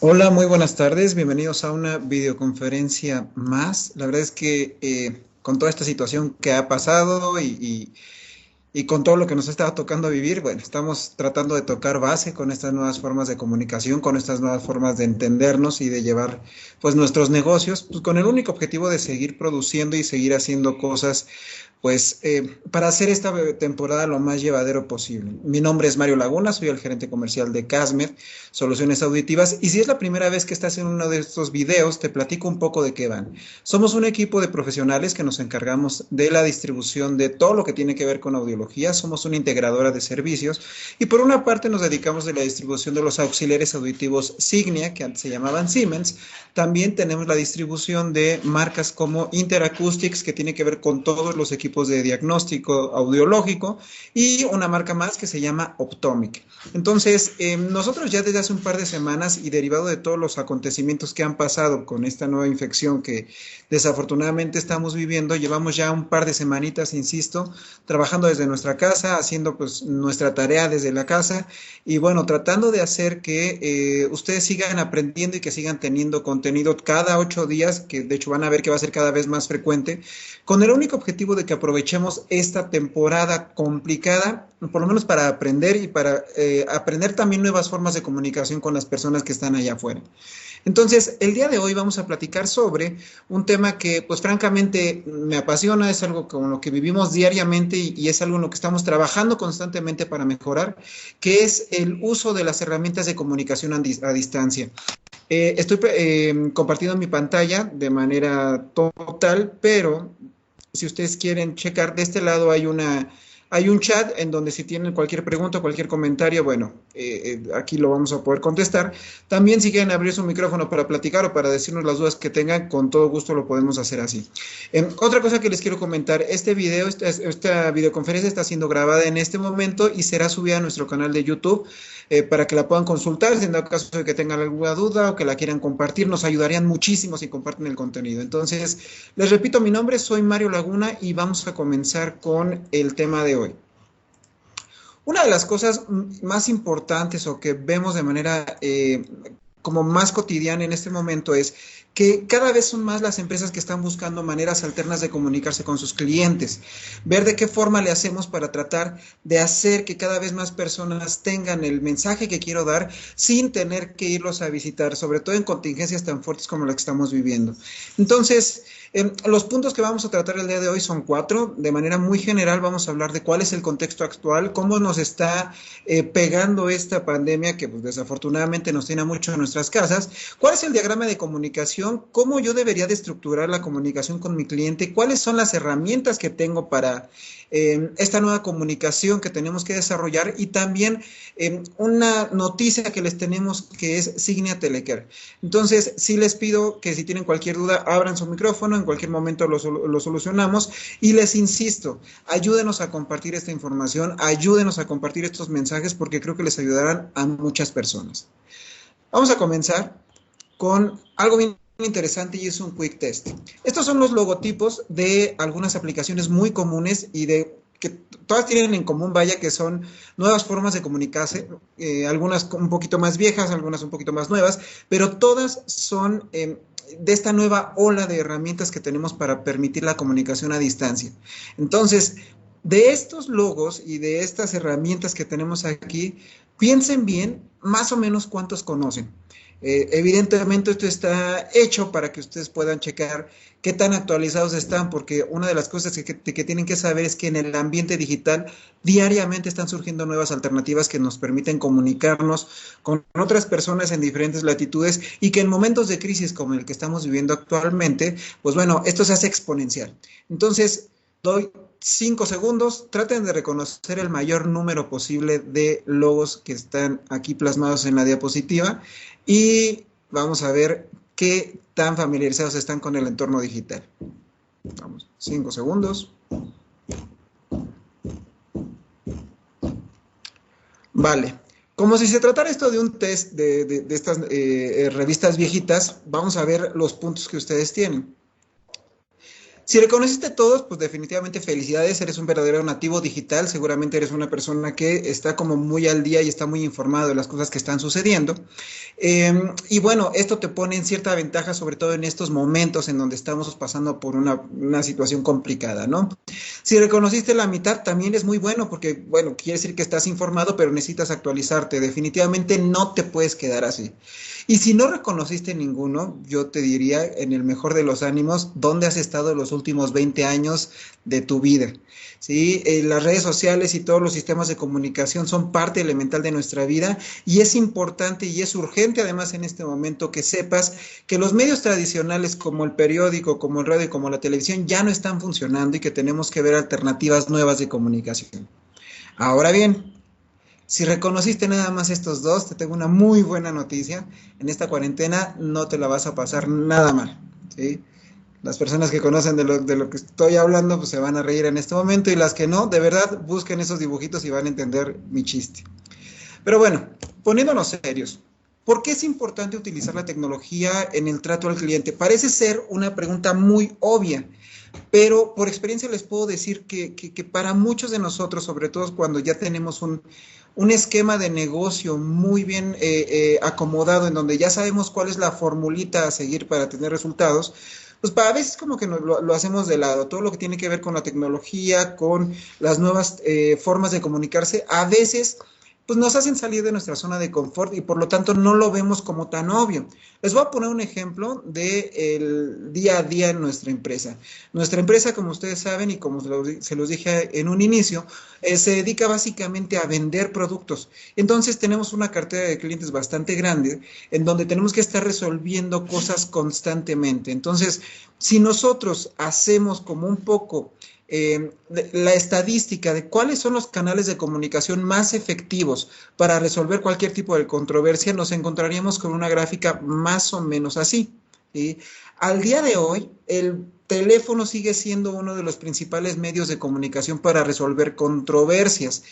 Hola, muy buenas tardes. Bienvenidos a una videoconferencia más. La verdad es que con toda esta situación que ha pasado y con todo lo que nos ha estado tocando vivir, bueno, estamos tratando de tocar base con estas nuevas formas de comunicación, con estas nuevas formas de entendernos y de llevar pues nuestros negocios, pues con el único objetivo de seguir produciendo y seguir haciendo cosas pues para hacer esta temporada lo más llevadero posible. Mi nombre es Mario Laguna, soy el gerente comercial de Casmed, Soluciones Auditivas, y si es la primera vez que estás en uno de estos videos, te platico un poco de qué van. Somos un equipo de profesionales que nos encargamos de la distribución de todo lo que tiene que ver con audiología, somos una integradora de servicios, y por una parte nos dedicamos de la distribución de los auxiliares auditivos Signia, que antes se llamaban Siemens. También tenemos la distribución de marcas como Interacoustics, que tiene que ver con todos los equipos de diagnóstico audiológico, y una marca más que se llama Optomic. Entonces, nosotros ya desde hace un par de semanas y derivado de todos los acontecimientos que han pasado con esta nueva infección que desafortunadamente estamos viviendo, llevamos ya un par de semanitas, insisto, trabajando desde nuestra casa, haciendo pues nuestra tarea desde la casa y bueno, tratando de hacer que ustedes sigan aprendiendo y que sigan teniendo contenido cada 8 días, que de hecho van a ver que va a ser cada vez más frecuente, con el único objetivo de que aprovechemos esta temporada complicada, por lo menos para aprender y para aprender también nuevas formas de comunicación con las personas que están allá afuera. Entonces, el día de hoy vamos a platicar sobre un tema que, pues francamente, me apasiona, es algo con lo que vivimos diariamente y es algo en lo que estamos trabajando constantemente para mejorar, que es el uso de las herramientas de comunicación a distancia. Estoy compartiendo mi pantalla de manera total, pero si ustedes quieren checar, de este lado hay un chat en donde si tienen cualquier pregunta, cualquier comentario, bueno, aquí lo vamos a poder contestar. También si quieren abrir su micrófono para platicar o para decirnos las dudas que tengan, con todo gusto lo podemos hacer así. Otra cosa que les quiero comentar, este video, esta videoconferencia está siendo grabada en este momento y será subida a nuestro canal de YouTube para que la puedan consultar, si en dado caso de que tengan alguna duda o que la quieran compartir, nos ayudarían muchísimo si comparten el contenido. Entonces, les repito mi nombre, soy Mario Laguna y vamos a comenzar con el tema de hoy. Una de las cosas más importantes o que vemos de manera como más cotidiana en este momento es que cada vez son más las empresas que están buscando maneras alternas de comunicarse con sus clientes, ver de qué forma le hacemos para tratar de hacer que cada vez más personas tengan el mensaje que quiero dar sin tener que irlos a visitar, sobre todo en contingencias tan fuertes como las que estamos viviendo. Entonces, los puntos que vamos a tratar el día de hoy son 4. De manera muy general vamos a hablar de cuál es el contexto actual, cómo nos está pegando esta pandemia que pues, desafortunadamente nos tiene mucho en nuestras casas, cuál es el diagrama de comunicación, cómo yo debería de estructurar la comunicación con mi cliente, cuáles son las herramientas que tengo para esta nueva comunicación que tenemos que desarrollar y también una noticia que les tenemos que es Signia Telecare. Entonces, sí les pido que si tienen cualquier duda, abran su micrófono, en cualquier momento lo solucionamos y les insisto, ayúdenos a compartir esta información, ayúdenos a compartir estos mensajes porque creo que les ayudarán a muchas personas. Vamos a comenzar con algo bien interesante y es un quick test. Estos son los logotipos de algunas aplicaciones muy comunes y de que todas tienen en común, vaya, que son nuevas formas de comunicarse, algunas un poquito más viejas, algunas un poquito más nuevas, pero todas son de esta nueva ola de herramientas que tenemos para permitir la comunicación a distancia. Entonces, de estos logos y de estas herramientas que tenemos aquí, piensen bien más o menos cuántos conocen. Evidentemente esto está hecho para que ustedes puedan checar qué tan actualizados están, porque una de las cosas que tienen que saber es que en el ambiente digital diariamente están surgiendo nuevas alternativas que nos permiten comunicarnos con otras personas en diferentes latitudes y que en momentos de crisis como el que estamos viviendo actualmente, pues bueno, esto se hace exponencial. Entonces, doy 5 segundos, traten de reconocer el mayor número posible de logos que están aquí plasmados en la diapositiva y vamos a ver qué tan familiarizados están con el entorno digital. Vamos, 5 segundos. Vale. Como si se tratara esto de un test de estas revistas viejitas, vamos a ver los puntos que ustedes tienen. Si reconociste todos, pues definitivamente felicidades, eres un verdadero nativo digital, seguramente eres una persona que está como muy al día y está muy informado de las cosas que están sucediendo. Y bueno, esto te pone en cierta ventaja, sobre todo en estos momentos en donde estamos pasando por una situación complicada, ¿no? Si reconociste la mitad, también es muy bueno porque, bueno, quiere decir que estás informado, pero necesitas actualizarte. Definitivamente no te puedes quedar así. Y si no reconociste ninguno, yo te diría, en el mejor de los ánimos, ¿dónde has estado los últimos 20 años de tu vida? ¿Sí? Las redes sociales y todos los sistemas de comunicación son parte elemental de nuestra vida y es importante y es urgente además en este momento que sepas que los medios tradicionales como el periódico, como el radio y como la televisión ya no están funcionando y que tenemos que ver alternativas nuevas de comunicación. Ahora bien, si reconociste nada más estos dos, te tengo una muy buena noticia. En esta cuarentena no te la vas a pasar nada mal, ¿sí? Las personas que conocen de lo que estoy hablando, pues se van a reír en este momento y las que no, de verdad, busquen esos dibujitos y van a entender mi chiste. Pero bueno, poniéndonos serios, ¿por qué es importante utilizar la tecnología en el trato al cliente? Parece ser una pregunta muy obvia, pero por experiencia les puedo decir que para muchos de nosotros, sobre todo cuando ya tenemos un esquema de negocio muy bien acomodado, en donde ya sabemos cuál es la formulita a seguir para tener resultados, pues a veces como que lo hacemos de lado. Todo lo que tiene que ver con la tecnología, con las nuevas formas de comunicarse, a veces pues nos hacen salir de nuestra zona de confort y por lo tanto no lo vemos como tan obvio. Les voy a poner un ejemplo del día a día en nuestra empresa. Nuestra empresa, como ustedes saben y como se los dije en un inicio, se dedica básicamente a vender productos. Entonces tenemos una cartera de clientes bastante grande en donde tenemos que estar resolviendo cosas constantemente. Entonces, si nosotros hacemos como un poco la estadística de cuáles son los canales de comunicación más efectivos para resolver cualquier tipo de controversia, nos encontraríamos con una gráfica más o menos así. ¿Sí? Al día de hoy, el teléfono sigue siendo uno de los principales medios de comunicación para resolver controversias.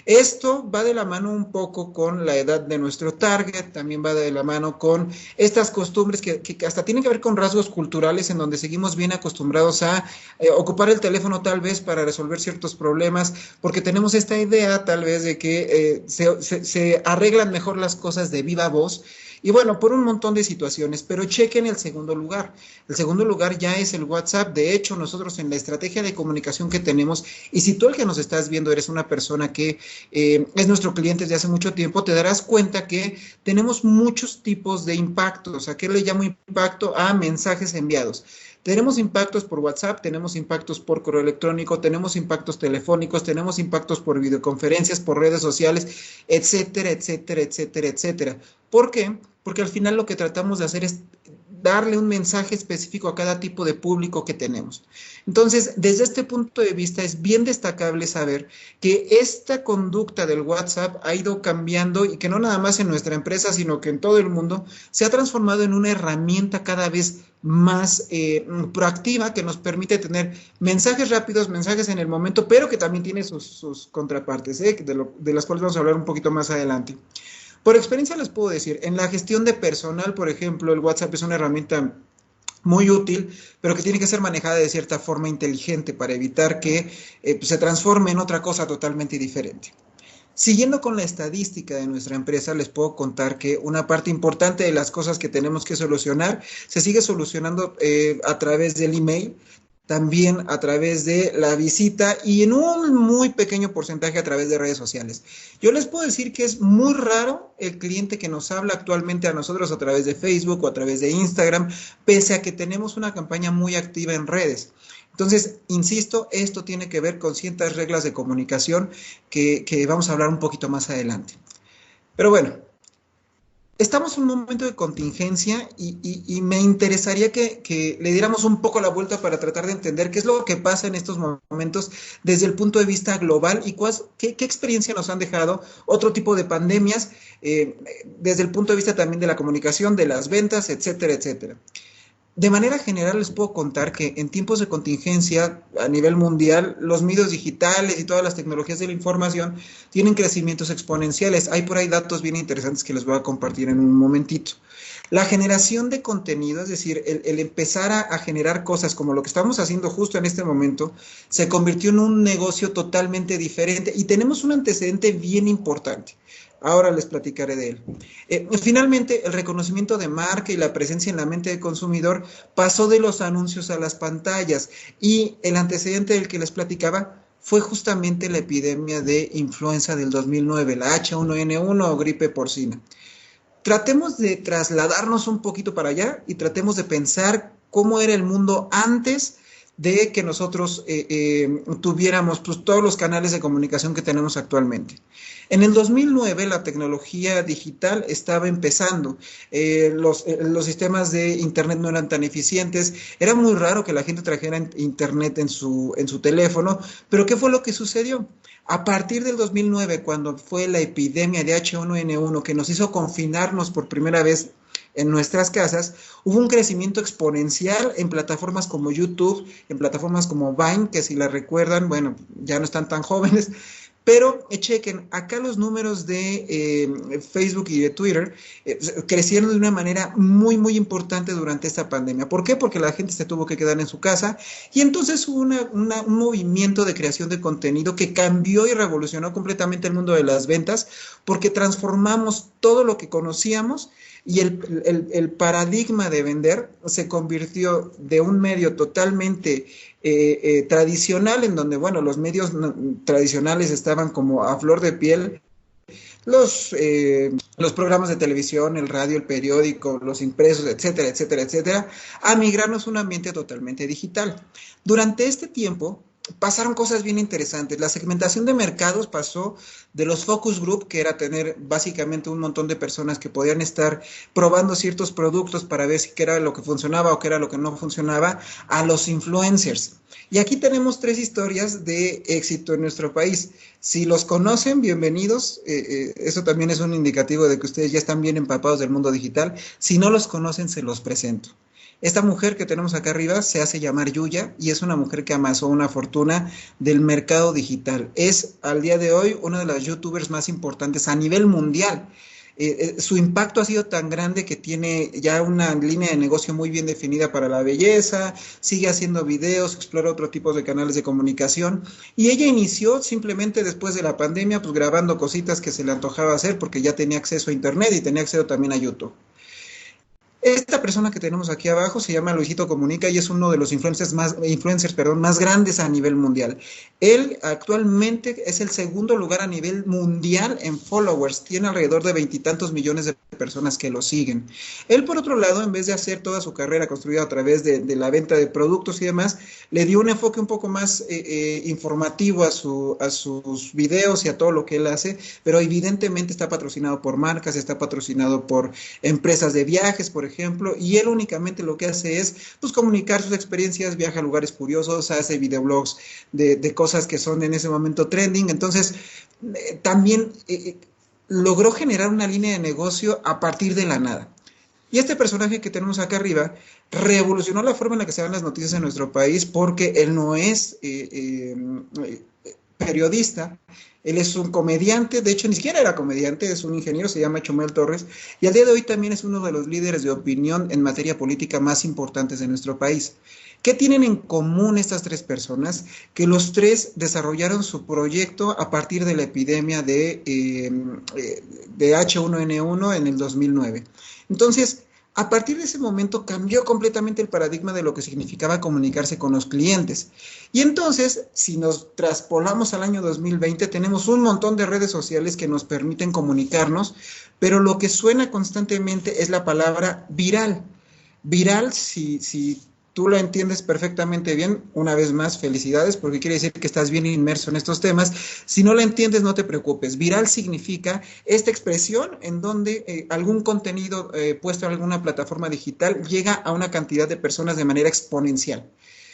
Esto va de la mano un poco con la edad de nuestro target, también va de la mano con estas costumbres que hasta tienen que ver con rasgos culturales en donde seguimos bien acostumbrados a ocupar el teléfono tal vez para resolver ciertos problemas, porque tenemos esta idea tal vez de que se arreglan mejor las cosas de viva voz. Y bueno, por un montón de situaciones, pero chequen el segundo lugar. El segundo lugar ya es el WhatsApp. De hecho, nosotros en la estrategia de comunicación que tenemos, y si tú el que nos estás viendo eres una persona que es nuestro cliente desde hace mucho tiempo, te darás cuenta que tenemos muchos tipos de impactos. ¿A qué le llamo impacto? A mensajes enviados. Tenemos impactos por WhatsApp, tenemos impactos por correo electrónico, tenemos impactos telefónicos, tenemos impactos por videoconferencias, por redes sociales, etcétera, etcétera, etcétera, etcétera. ¿Por qué? Porque al final lo que tratamos de hacer es darle un mensaje específico a cada tipo de público que tenemos. Entonces, desde este punto de vista, es bien destacable saber que esta conducta del WhatsApp ha ido cambiando y que no nada más en nuestra empresa, sino que en todo el mundo se ha transformado en una herramienta cada vez más proactiva que nos permite tener mensajes rápidos, mensajes en el momento, pero que también tiene sus contrapartes, de las cuales vamos a hablar un poquito más adelante. Por experiencia les puedo decir, en la gestión de personal, por ejemplo, el WhatsApp es una herramienta muy útil, pero que tiene que ser manejada de cierta forma inteligente para evitar que se transforme en otra cosa totalmente diferente. Siguiendo con la estadística de nuestra empresa, les puedo contar que una parte importante de las cosas que tenemos que solucionar se sigue solucionando a través del email, también a través de la visita y en un muy pequeño porcentaje a través de redes sociales. Yo les puedo decir que es muy raro el cliente que nos habla actualmente a nosotros a través de Facebook o a través de Instagram, pese a que tenemos una campaña muy activa en redes. Entonces, insisto, esto tiene que ver con ciertas reglas de comunicación que vamos a hablar un poquito más adelante. Pero bueno, estamos en un momento de contingencia y me interesaría que le diéramos un poco la vuelta para tratar de entender qué es lo que pasa en estos momentos desde el punto de vista global y qué experiencia nos han dejado otro tipo de pandemias desde el punto de vista también de la comunicación, de las ventas, etcétera, etcétera. De manera general les puedo contar que en tiempos de contingencia a nivel mundial, los medios digitales y todas las tecnologías de la información tienen crecimientos exponenciales. Hay por ahí datos bien interesantes que les voy a compartir en un momentito. La generación de contenido, es decir, el empezar a generar cosas como lo que estamos haciendo justo en este momento, se convirtió en un negocio totalmente diferente y tenemos un antecedente bien importante. Ahora les platicaré de él. Finalmente, el reconocimiento de marca y la presencia en la mente del consumidor pasó de los anuncios a las pantallas y el antecedente del que les platicaba fue justamente la epidemia de influenza del 2009, la H1N1 o gripe porcina. Tratemos de trasladarnos un poquito para allá y tratemos de pensar cómo era el mundo antes de que nosotros tuviéramos pues, todos los canales de comunicación que tenemos actualmente. En el 2009 la tecnología digital estaba empezando, los sistemas de internet no eran tan eficientes, era muy raro que la gente trajera internet en su teléfono, pero ¿qué fue lo que sucedió? A partir del 2009, cuando fue la epidemia de H1N1 que nos hizo confinarnos por primera vez en nuestras casas, hubo un crecimiento exponencial en plataformas como YouTube, en plataformas como Vine, que si la recuerdan, bueno, ya no están tan jóvenes, pero chequen, acá los números de Facebook y de Twitter crecieron de una manera muy, muy importante durante esta pandemia. ¿Por qué? Porque la gente se tuvo que quedar en su casa y entonces hubo un movimiento de creación de contenido que cambió y revolucionó completamente el mundo de las ventas porque transformamos todo lo que conocíamos y el paradigma de vender se convirtió de un medio totalmente tradicional, en donde, bueno, los medios tradicionales estaban como a flor de piel, los programas de televisión, el radio, el periódico, los impresos, etcétera, etcétera, etcétera, a migrarnos a un ambiente totalmente digital. Durante este tiempo, pasaron cosas bien interesantes. La segmentación de mercados pasó de los focus group, que era tener básicamente un montón de personas que podían estar probando ciertos productos para ver si qué era lo que funcionaba o qué era lo que no funcionaba, a los influencers. Y aquí tenemos tres historias de éxito en nuestro país. Si los conocen, bienvenidos. Eso también es un indicativo de que ustedes ya están bien empapados del mundo digital. Si no los conocen, se los presento. Esta mujer que tenemos acá arriba se hace llamar Yuya y es una mujer que amasó una fortuna del mercado digital. Es al día de hoy una de las youtubers más importantes a nivel mundial. Su impacto ha sido tan grande que tiene ya una línea de negocio muy bien definida para la belleza, sigue haciendo videos, explora otro tipo de canales de comunicación y ella inició simplemente después de la pandemia pues grabando cositas que se le antojaba hacer porque ya tenía acceso a internet y tenía acceso también a YouTube. Esta persona que tenemos aquí abajo se llama Luisito Comunica y es uno de los influencers más grandes a nivel mundial. Él actualmente es el segundo lugar a nivel mundial en followers, tiene alrededor de 20 y tantos millones de personas que lo siguen. Él, por otro lado, en vez de hacer toda su carrera construida a través de la venta de productos y demás, le dio un enfoque un poco más informativo a sus videos y a todo lo que él hace, pero evidentemente está patrocinado por marcas, está patrocinado por empresas de viajes, por ejemplo, y él únicamente lo que hace es pues comunicar sus experiencias, viaja a lugares curiosos, hace videoblogs de cosas que son en ese momento trending, entonces también logró generar una línea de negocio a partir de la nada. Y este personaje que tenemos acá arriba revolucionó la forma en la que se dan las noticias en nuestro país porque él no es periodista, él es un comediante, de hecho ni siquiera era comediante, es un ingeniero, se llama Chumel Torres, y al día de hoy también es uno de los líderes de opinión en materia política más importantes de nuestro país. ¿Qué tienen en común estas tres personas? Que los tres desarrollaron su proyecto a partir de la epidemia de H1N1 en el 2009. Entonces, a partir de ese momento cambió completamente el paradigma de lo que significaba comunicarse con los clientes. Y entonces, si nos traspolamos al año 2020, tenemos un montón de redes sociales que nos permiten comunicarnos, pero lo que suena constantemente es la palabra viral. Viral, si tú lo entiendes perfectamente bien, una vez más, felicidades, porque quiere decir que estás bien inmerso en estos temas. Si no lo entiendes, no te preocupes. Viral significa esta expresión en donde algún contenido puesto en alguna plataforma digital llega a una cantidad de personas de manera exponencial.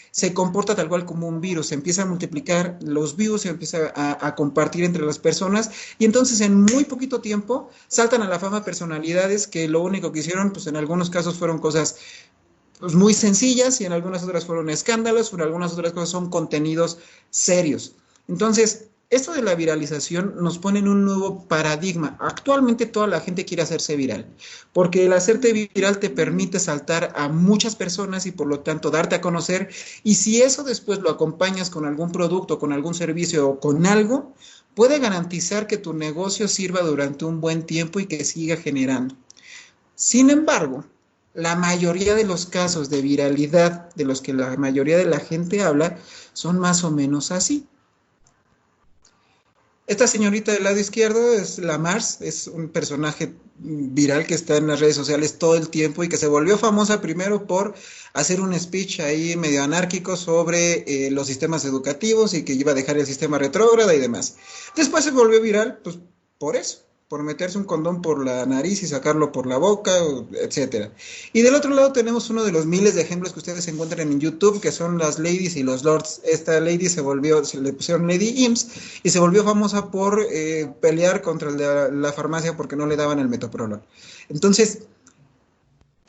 Se comporta tal cual como un virus, se empieza a multiplicar los views, se empieza a compartir entre las personas y entonces en muy poquito tiempo saltan a la fama personalidades que lo único que hicieron, pues en algunos casos fueron cosas pues, muy sencillas y en algunas otras fueron escándalos, en algunas otras cosas son contenidos serios. Entonces, esto de la viralización nos pone en un nuevo paradigma. Actualmente toda la gente quiere hacerse viral, porque el hacerte viral te permite saltar a muchas personas y por lo tanto darte a conocer. Y si eso después lo acompañas con algún producto, con algún servicio o con algo, puede garantizar que tu negocio sirva durante un buen tiempo y que siga generando. Sin embargo, la mayoría de los casos de viralidad de los que la mayoría de la gente habla son más o menos así. Esta señorita del lado izquierdo es la Mars, es un personaje viral que está en las redes sociales todo el tiempo y que se volvió famosa primero por hacer un speech ahí medio anárquico sobre los sistemas educativos y que iba a dejar el sistema retrógrada y demás. Después se volvió viral, pues por eso, por meterse un condón por la nariz y sacarlo por la boca, etcétera. Y del otro lado tenemos uno de los miles de ejemplos que ustedes encuentran en YouTube, que son las ladies y los lords. Esta lady se le pusieron Lady Ims y se volvió famosa por pelear contra el de la farmacia porque no le daban el metoprolol. Entonces,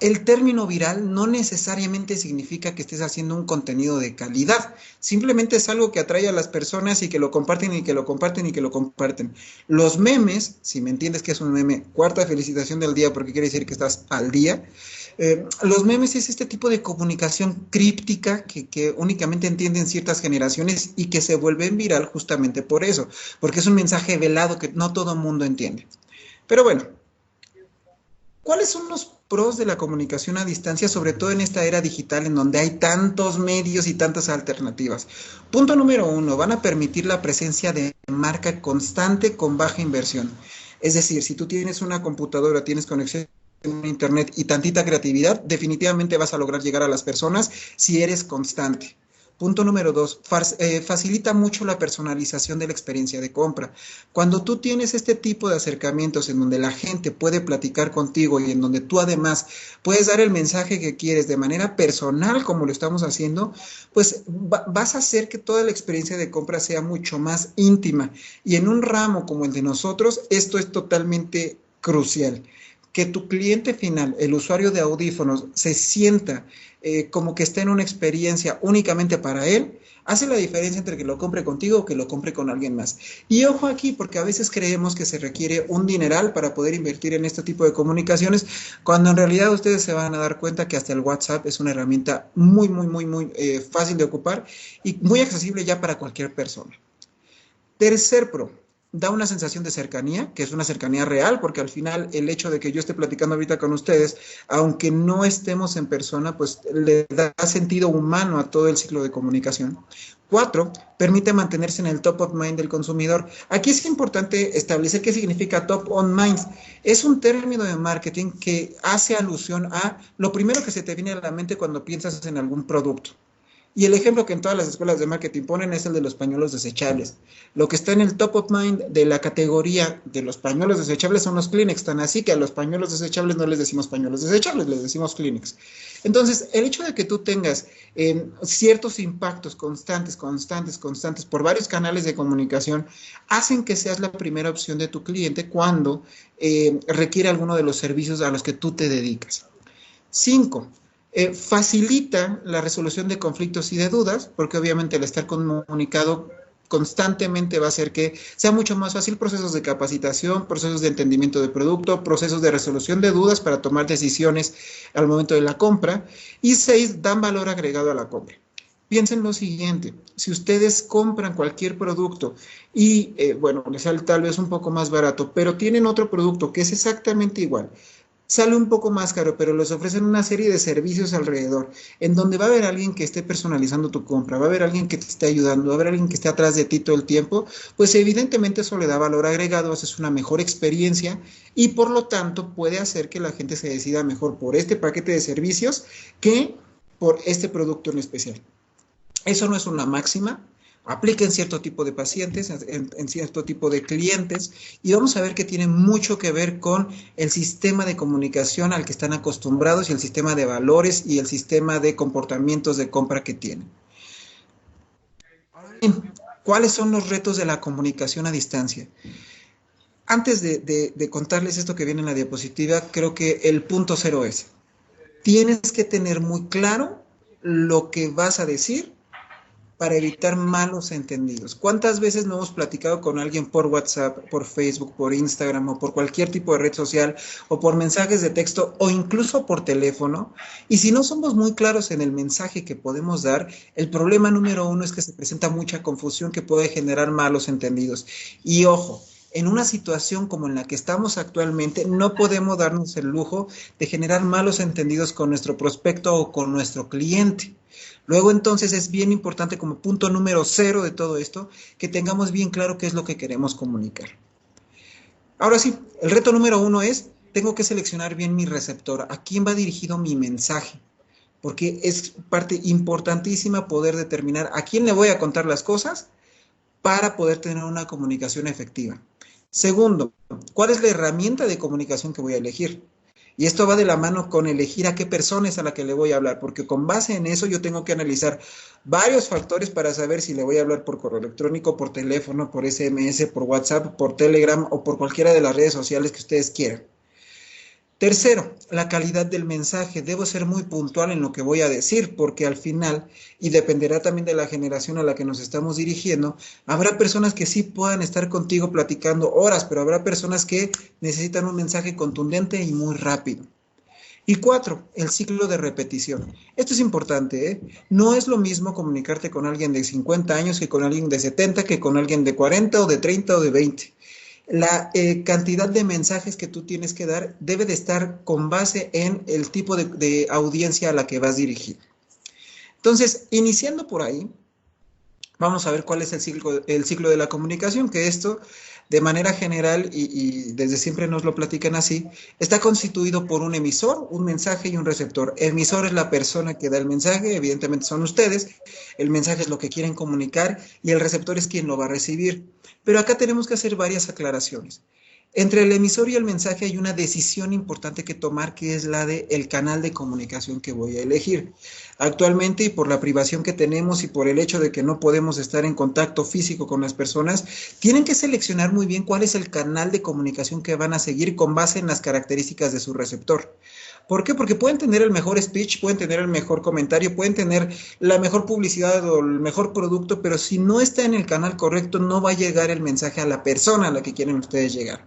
el término viral no necesariamente significa que estés haciendo un contenido de calidad, simplemente es algo que atrae a las personas y que lo comparten y que lo comparten y que lo comparten. Los memes, si me entiendes que es un meme, cuarta felicitación del día porque quiere decir que estás al día. Los memes es este tipo de comunicación críptica que únicamente entienden ciertas generaciones y que se vuelven viral justamente por eso, porque es un mensaje velado que no todo el mundo entiende. Pero bueno, ¿cuáles son los pros de la comunicación a distancia, sobre todo en esta era digital en donde hay tantos medios y tantas alternativas? Punto número uno, van a permitir la presencia de marca constante con baja inversión. Es decir, si tú tienes una computadora, tienes conexión a internet y tantita creatividad, definitivamente vas a lograr llegar a las personas si eres constante. Punto número dos, facilita mucho la personalización de la experiencia de compra. Cuando tú tienes este tipo de acercamientos en donde la gente puede platicar contigo y en donde tú además puedes dar el mensaje que quieres de manera personal como lo estamos haciendo, pues vas a hacer que toda la experiencia de compra sea mucho más íntima. Y en un ramo como el de nosotros, esto es totalmente crucial. Que tu cliente final, el usuario de audífonos, se sienta como que está en una experiencia únicamente para él, hace la diferencia entre que lo compre contigo o que lo compre con alguien más. Y ojo aquí, porque a veces creemos que se requiere un dineral para poder invertir en este tipo de comunicaciones, cuando en realidad ustedes se van a dar cuenta que hasta el WhatsApp es una herramienta muy fácil de ocupar y muy accesible ya para cualquier persona. Tercer pro, da una sensación de cercanía, que es una cercanía real, porque al final el hecho de que yo esté platicando ahorita con ustedes, aunque no estemos en persona, pues le da sentido humano a todo el ciclo de comunicación. Cuatro, permite mantenerse en el top of mind del consumidor. Aquí es importante establecer qué significa top on mind. Es un término de marketing que hace alusión a lo primero que se te viene a la mente cuando piensas en algún producto. Y el ejemplo que en todas las escuelas de marketing ponen es el de los pañuelos desechables. Lo que está en el top of mind de la categoría de los pañuelos desechables son los Kleenex, tan así que a los pañuelos desechables no les decimos pañuelos desechables, les decimos Kleenex. Entonces, el hecho de que tú tengas ciertos impactos constantes por varios canales de comunicación hacen que seas la primera opción de tu cliente cuando requiere alguno de los servicios a los que tú te dedicas. 5. Facilita la resolución de conflictos y de dudas, porque obviamente el estar comunicado constantemente va a hacer que sea mucho más fácil procesos de capacitación, procesos de entendimiento de producto, procesos de resolución de dudas para tomar decisiones al momento de la compra. Y 6, dan valor agregado a la compra. Piensen lo siguiente, si ustedes compran cualquier producto y, bueno, les sale tal vez un poco más barato, pero tienen otro producto que es exactamente igual, sale un poco más caro, pero les ofrecen una serie de servicios alrededor, en donde va a haber alguien que esté personalizando tu compra, va a haber alguien que te esté ayudando, va a haber alguien que esté atrás de ti todo el tiempo, pues evidentemente eso le da valor agregado, haces una mejor experiencia y por lo tanto puede hacer que la gente se decida mejor por este paquete de servicios que por este producto en especial. Eso no es una máxima, aplica en cierto tipo de pacientes, en cierto tipo de clientes, y vamos a ver que tiene mucho que ver con el sistema de comunicación al que están acostumbrados y el sistema de valores y el sistema de comportamientos de compra que tienen. ¿Cuáles son los retos de la comunicación a distancia? Antes de contarles esto que viene en la diapositiva, creo que el punto cero es, Tienes que tener muy claro lo que vas a decir para evitar malos entendidos. ¿Cuántas veces no hemos platicado con alguien por WhatsApp, por Facebook, por Instagram o por cualquier tipo de red social o por mensajes de texto o incluso por teléfono? Y si no somos muy claros en el mensaje que podemos dar, el problema número uno es que se presenta mucha confusión que puede generar malos entendidos. Y ojo, en una situación como en la que estamos actualmente, no podemos darnos el lujo de generar malos entendidos con nuestro prospecto o con nuestro cliente. Luego entonces es bien importante como punto número cero de todo esto, que tengamos bien claro qué es lo que queremos comunicar. Ahora sí, el reto número uno es, tengo que seleccionar bien mi receptor, a quién va dirigido mi mensaje, porque es parte importantísima poder determinar a quién le voy a contar las cosas para poder tener una comunicación efectiva. Segundo, ¿cuál es la herramienta de comunicación que voy a elegir? Y esto va de la mano con elegir a qué persona es a la que le voy a hablar, porque con base en eso yo tengo que analizar varios factores para saber si le voy a hablar por correo electrónico, por teléfono, por SMS, por WhatsApp, por Telegram o por cualquiera de las redes sociales que ustedes quieran. Tercero, la calidad del mensaje. Debo ser muy puntual en lo que voy a decir, porque al final, y dependerá también de la generación a la que nos estamos dirigiendo, habrá personas que sí puedan estar contigo platicando horas, pero habrá personas que necesitan un mensaje contundente y muy rápido. Y cuatro, el ciclo de repetición. Esto es importante, ¿eh? No es lo mismo comunicarte con alguien de 50 años que con alguien de 70, que con alguien de 40 o de 30 o de 20. La cantidad de mensajes que tú tienes que dar debe de estar con base en el tipo de audiencia a la que vas dirigido. Entonces, iniciando por ahí, vamos a ver cuál es el ciclo de la comunicación, que esto, de manera general, y desde siempre nos lo platican así, está constituido por un emisor, un mensaje y un receptor. El emisor es la persona que da el mensaje, evidentemente son ustedes, el mensaje es lo que quieren comunicar y el receptor es quien lo va a recibir. Pero acá tenemos que hacer varias aclaraciones. Entre el emisor y el mensaje hay una decisión importante que tomar, que es la del canal de comunicación que voy a elegir. Actualmente, y por la privación que tenemos y por el hecho de que no podemos estar en contacto físico con las personas, tienen que seleccionar muy bien cuál es el canal de comunicación que van a seguir con base en las características de su receptor. ¿Por qué? Porque pueden tener el mejor speech, pueden tener el mejor comentario, pueden tener la mejor publicidad o el mejor producto, pero si no está en el canal correcto, no va a llegar el mensaje a la persona a la que quieren ustedes llegar.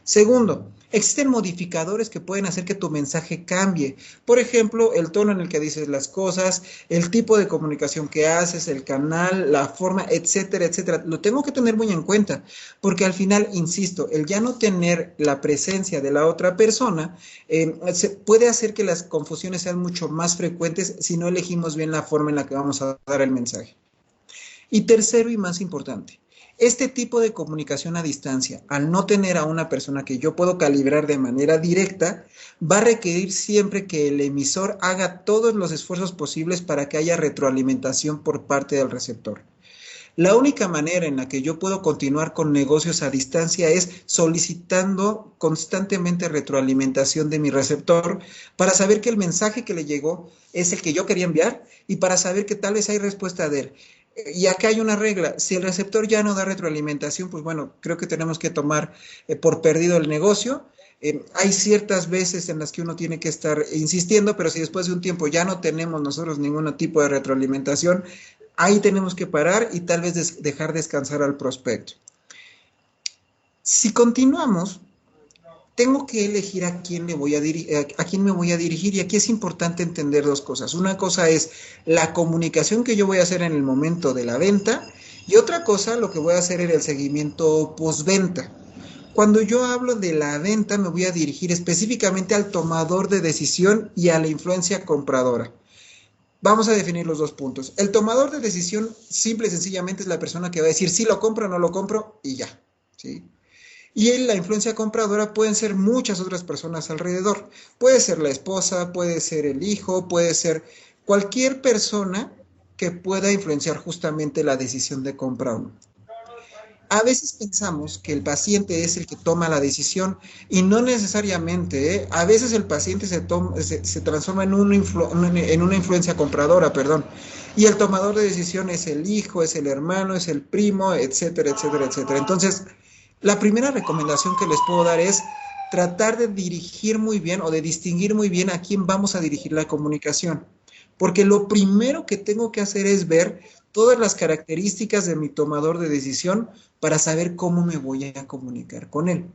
Segundo, existen modificadores que pueden hacer que tu mensaje cambie. Por ejemplo, el tono en el que dices las cosas, el tipo de comunicación que haces, el canal, la forma, etcétera, etcétera. Lo tengo que tener muy en cuenta, porque al final, insisto, el ya no tener la presencia de la otra persona puede hacer que las confusiones sean mucho más frecuentes si no elegimos bien la forma en la que vamos a dar el mensaje. Y tercero y más importante, este tipo de comunicación a distancia, al no tener a una persona que yo puedo calibrar de manera directa, va a requerir siempre que el emisor haga todos los esfuerzos posibles para que haya retroalimentación por parte del receptor. La única manera en la que yo puedo continuar con negocios a distancia es solicitando constantemente retroalimentación de mi receptor para saber que el mensaje que le llegó es el que yo quería enviar y para saber que tal vez hay respuesta de él. Y acá hay una regla, si el receptor ya no da retroalimentación, pues bueno, creo que tenemos que tomar por perdido el negocio. Hay ciertas veces en las que uno tiene que estar insistiendo, pero si después de un tiempo ya no tenemos nosotros ningún tipo de retroalimentación, ahí tenemos que parar y tal vez dejar descansar al prospecto. Si continuamos, tengo que elegir a quién me voy a dirigir y aquí es importante entender dos cosas. Una cosa es la comunicación que yo voy a hacer en el momento de la venta y otra cosa lo que voy a hacer en el seguimiento postventa. Cuando yo hablo de la venta me voy a dirigir específicamente al tomador de decisión y a la influencia compradora. Vamos a definir los dos puntos. El tomador de decisión simple y sencillamente es la persona que va a decir si lo compro o no lo compro y ya, ¿sí? Y en la influencia compradora pueden ser muchas otras personas alrededor. Puede ser la esposa, puede ser el hijo, puede ser cualquier persona que pueda influenciar justamente la decisión de compra o no. A veces pensamos que el paciente es el que toma la decisión y no necesariamente, ¿eh? A veces el paciente se transforma en una influencia compradora, perdón. Y el tomador de decisión es el hijo, es el hermano, es el primo, etcétera, etcétera, etcétera. Entonces, la primera recomendación que les puedo dar es tratar de dirigir muy bien o de distinguir muy bien a quién vamos a dirigir la comunicación. Porque lo primero que tengo que hacer es ver todas las características de mi tomador de decisión para saber cómo me voy a comunicar con él.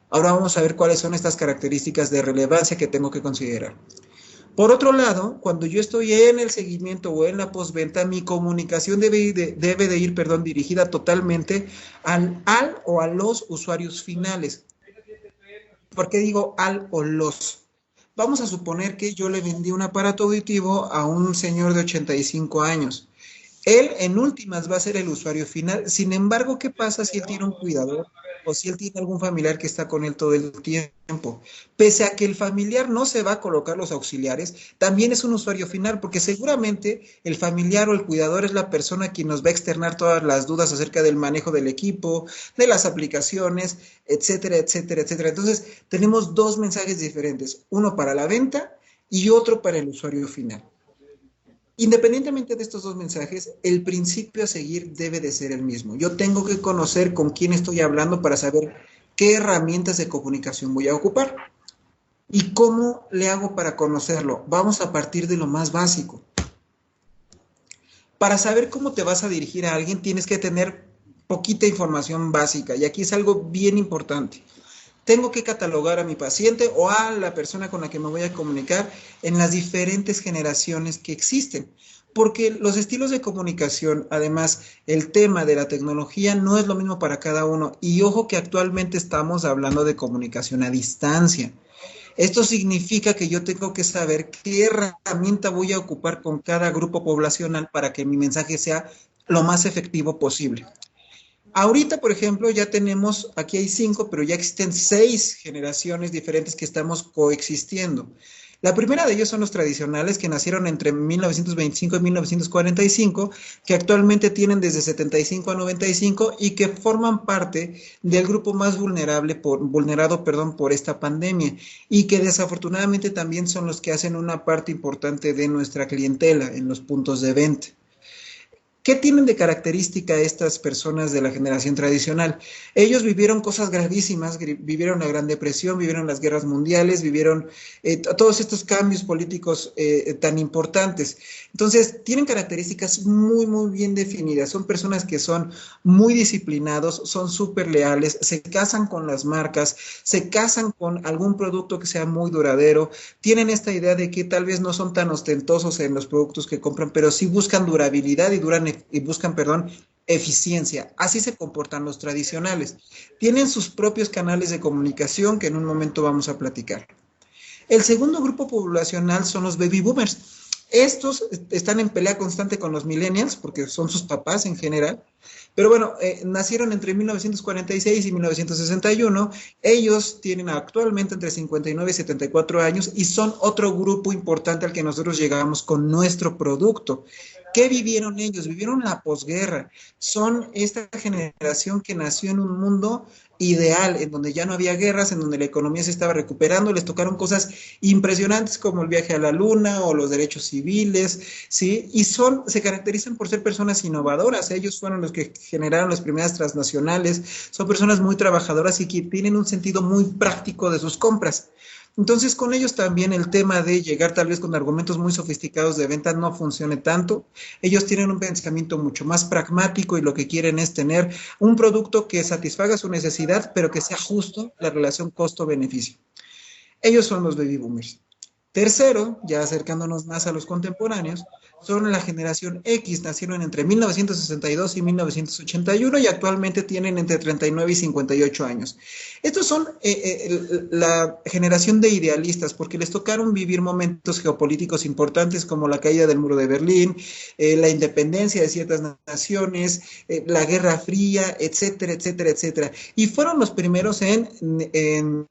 Ahora vamos a ver cuáles son estas características de relevancia que tengo que considerar. Por otro lado, cuando yo estoy en el seguimiento o en la postventa, mi comunicación debe de ir, perdón, dirigida totalmente al o a los usuarios finales. ¿Por qué digo al o los? Vamos a suponer que yo le vendí un aparato auditivo a un señor de 85 años. Él en últimas va a ser el usuario final. Sin embargo, ¿qué pasa si él tiene un cuidador o si él tiene algún familiar que está con él todo el tiempo? Pese a que el familiar no se va a colocar los auxiliares, también es un usuario final, porque seguramente el familiar o el cuidador es la persona quien nos va a externar todas las dudas acerca del manejo del equipo, de las aplicaciones, etcétera, etcétera, etcétera. Entonces, tenemos dos mensajes diferentes, uno para la venta y otro para el usuario final. Independientemente de estos dos mensajes, el principio a seguir debe de ser el mismo. Yo tengo que conocer con quién estoy hablando para saber qué herramientas de comunicación voy a ocupar. ¿Y cómo le hago para conocerlo? Vamos a partir de lo más básico. Para saber cómo te vas a dirigir a alguien, tienes que tener poquita información básica. Y aquí es algo bien importante. Tengo que catalogar a mi paciente o a la persona con la que me voy a comunicar en las diferentes generaciones que existen. Porque los estilos de comunicación, además, el tema de la tecnología no es lo mismo para cada uno. Y ojo que actualmente estamos hablando de comunicación a distancia. Esto significa que yo tengo que saber qué herramienta voy a ocupar con cada grupo poblacional para que mi mensaje sea lo más efectivo posible. Ahorita, por ejemplo, ya tenemos, aquí hay 5, pero ya existen 6 generaciones diferentes que estamos coexistiendo. La primera de ellos son los tradicionales que nacieron entre 1925 y 1945, que actualmente tienen desde 75 a 95 y que forman parte del grupo más vulnerado, por esta pandemia y que desafortunadamente también son los que hacen una parte importante de nuestra clientela en los puntos de venta. ¿Qué tienen de característica estas personas de la generación tradicional? Ellos vivieron cosas gravísimas, vivieron la Gran Depresión, vivieron las guerras mundiales, vivieron todos estos cambios políticos tan importantes. Entonces, tienen características muy, muy bien definidas. Son personas que son muy disciplinados, son súper leales, se casan con las marcas, se casan con algún producto que sea muy duradero, tienen esta idea de que tal vez no son tan ostentosos en los productos que compran, pero sí buscan durabilidad y buscan, eficiencia. Así se comportan los tradicionales. Tienen sus propios canales de comunicación que en un momento vamos a platicar. El segundo grupo poblacional son los baby boomers. Estos están en pelea constante con los millennials, porque son sus papás en general. Pero bueno, nacieron entre 1946 y 1961. Ellos tienen actualmente entre 59 y 74 años y son otro grupo importante al que nosotros llegamos con nuestro producto. ¿Qué vivieron ellos? Vivieron la posguerra. Son esta generación que nació en un mundo ideal, en donde ya no había guerras, en donde la economía se estaba recuperando, les tocaron cosas impresionantes como el viaje a la luna o los derechos civiles, ¿sí? Y se caracterizan por ser personas innovadoras. Ellos fueron los que generaron las primeras transnacionales, son personas muy trabajadoras y que tienen un sentido muy práctico de sus compras. Entonces, con ellos también el tema de llegar tal vez con argumentos muy sofisticados de venta no funcione tanto. Ellos tienen un pensamiento mucho más pragmático y lo que quieren es tener un producto que satisfaga su necesidad, pero que sea justo la relación costo-beneficio. Ellos son los baby boomers. Tercero, ya acercándonos más a los contemporáneos, son la generación X, nacieron entre 1962 y 1981 y actualmente tienen entre 39 y 58 años. Estos son la generación de idealistas porque les tocaron vivir momentos geopolíticos importantes como la caída del muro de Berlín, la independencia de ciertas naciones, la Guerra Fría, etcétera, etcétera, etcétera. Y fueron los primeros en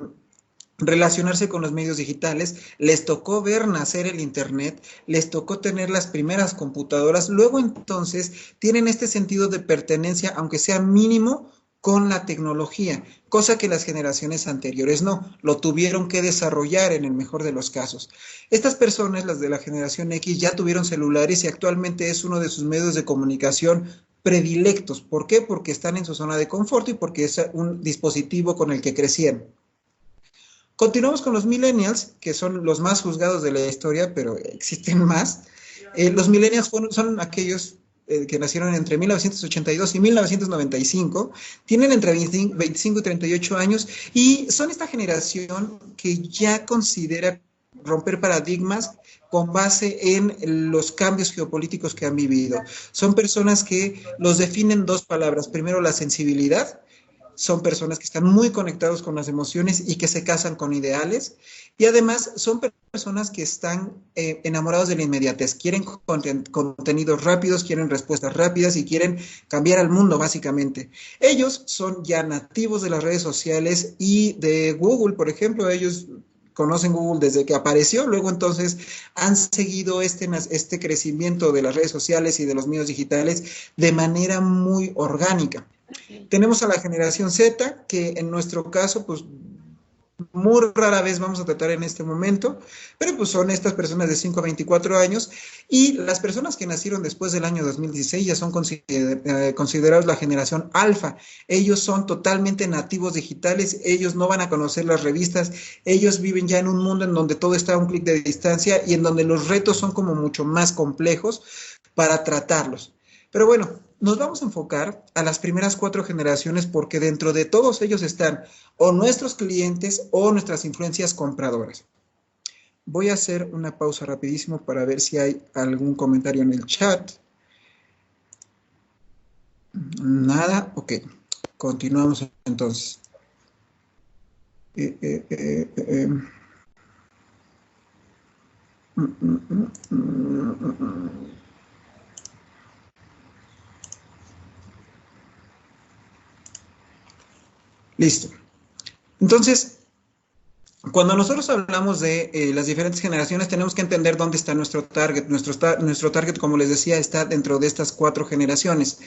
relacionarse con los medios digitales, les tocó ver nacer el Internet, les tocó tener las primeras computadoras, luego entonces tienen este sentido de pertenencia, aunque sea mínimo, con la tecnología, cosa que las generaciones anteriores no, lo tuvieron que desarrollar en el mejor de los casos. Estas personas, las de la generación X, ya tuvieron celulares y actualmente es uno de sus medios de comunicación predilectos. ¿Por qué? Porque están en su zona de confort y porque es un dispositivo con el que crecieron. Continuamos con los millennials, que son los más juzgados de la historia, pero existen más. Los millennials son aquellos que nacieron entre 1982 y 1995, tienen entre 25 y 38 años y son esta generación que ya considera romper paradigmas con base en los cambios geopolíticos que han vivido. Son personas que los definen dos palabras. Primero, la sensibilidad. Son personas que están muy conectados con las emociones y que se casan con ideales. Y además son personas que están enamorados de la inmediatez. Quieren contenidos rápidos, quieren respuestas rápidas y quieren cambiar al mundo, básicamente. Ellos son ya nativos de las redes sociales y de Google, por ejemplo. Ellos conocen Google desde que apareció, luego entonces han seguido este crecimiento de las redes sociales y de los medios digitales de manera muy orgánica. Tenemos a la generación Z, que en nuestro caso, pues muy rara vez vamos a tratar en este momento, pero pues son estas personas de 5 a 24 años y las personas que nacieron después del año 2016 ya son considerados la generación alfa. Ellos son totalmente nativos digitales, ellos no van a conocer las revistas, ellos viven ya en un mundo en donde todo está a un clic de distancia y en donde los retos son como mucho más complejos para tratarlos. Pero bueno, nos vamos a enfocar a las primeras 4 generaciones porque dentro de todos ellos están o nuestros clientes o nuestras influencias compradoras. Voy a hacer una pausa rapidísimo para ver si hay algún comentario en el chat. Nada, ok. Continuamos entonces. Listo. Entonces, cuando nosotros hablamos de las diferentes generaciones, tenemos que entender dónde está nuestro target. Nuestro target, como les decía, está dentro de estas 4 generaciones.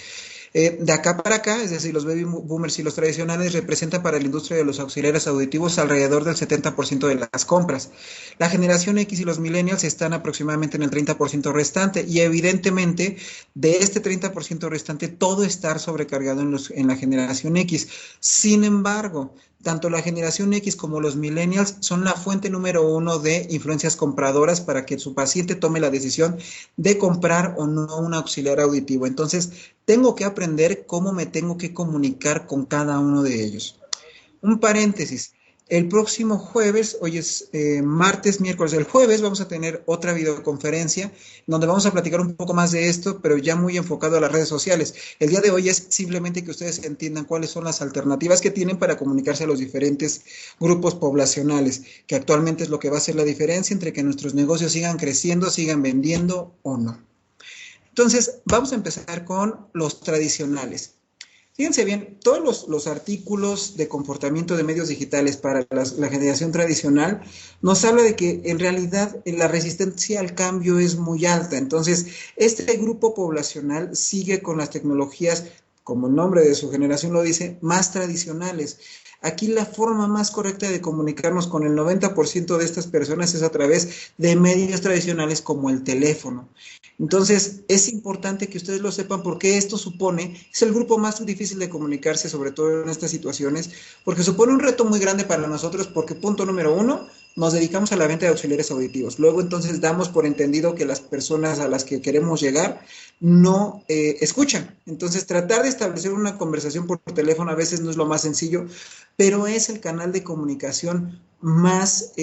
De acá para acá, es decir, los baby boomers y los tradicionales representan para la industria de los auxiliares auditivos alrededor del 70% de las compras. La generación X y los millennials están aproximadamente en el 30% restante y evidentemente de este 30% restante todo está sobrecargado en la generación X. Sin embargo, tanto la generación X como los millennials son la fuente número 1 de influencias compradoras para que su paciente tome la decisión de comprar o no un auxiliar auditivo. Entonces, tengo que aprender cómo me tengo que comunicar con cada uno de ellos. Un paréntesis. El próximo jueves, hoy es martes, miércoles, el jueves vamos a tener otra videoconferencia donde vamos a platicar un poco más de esto, pero ya muy enfocado a las redes sociales. El día de hoy es simplemente que ustedes entiendan cuáles son las alternativas que tienen para comunicarse a los diferentes grupos poblacionales, que actualmente es lo que va a hacer la diferencia entre que nuestros negocios sigan creciendo, sigan vendiendo o no. Entonces, vamos a empezar con los tradicionales. Fíjense bien, todos los artículos de comportamiento de medios digitales para la generación tradicional nos habla de que en realidad la resistencia al cambio es muy alta. Entonces, este grupo poblacional sigue con las tecnologías, como el nombre de su generación lo dice, más tradicionales. Aquí la forma más correcta de comunicarnos con el 90% de estas personas es a través de medios tradicionales como el teléfono. Entonces, es importante que ustedes lo sepan porque esto es el grupo más difícil de comunicarse, sobre todo en estas situaciones, porque supone un reto muy grande para nosotros porque, punto número 1, nos dedicamos a la venta de auxiliares auditivos. Luego, entonces, damos por entendido que las personas a las que queremos llegar no escuchan. Entonces, tratar de establecer una conversación por teléfono a veces no es lo más sencillo, pero es el canal de comunicación más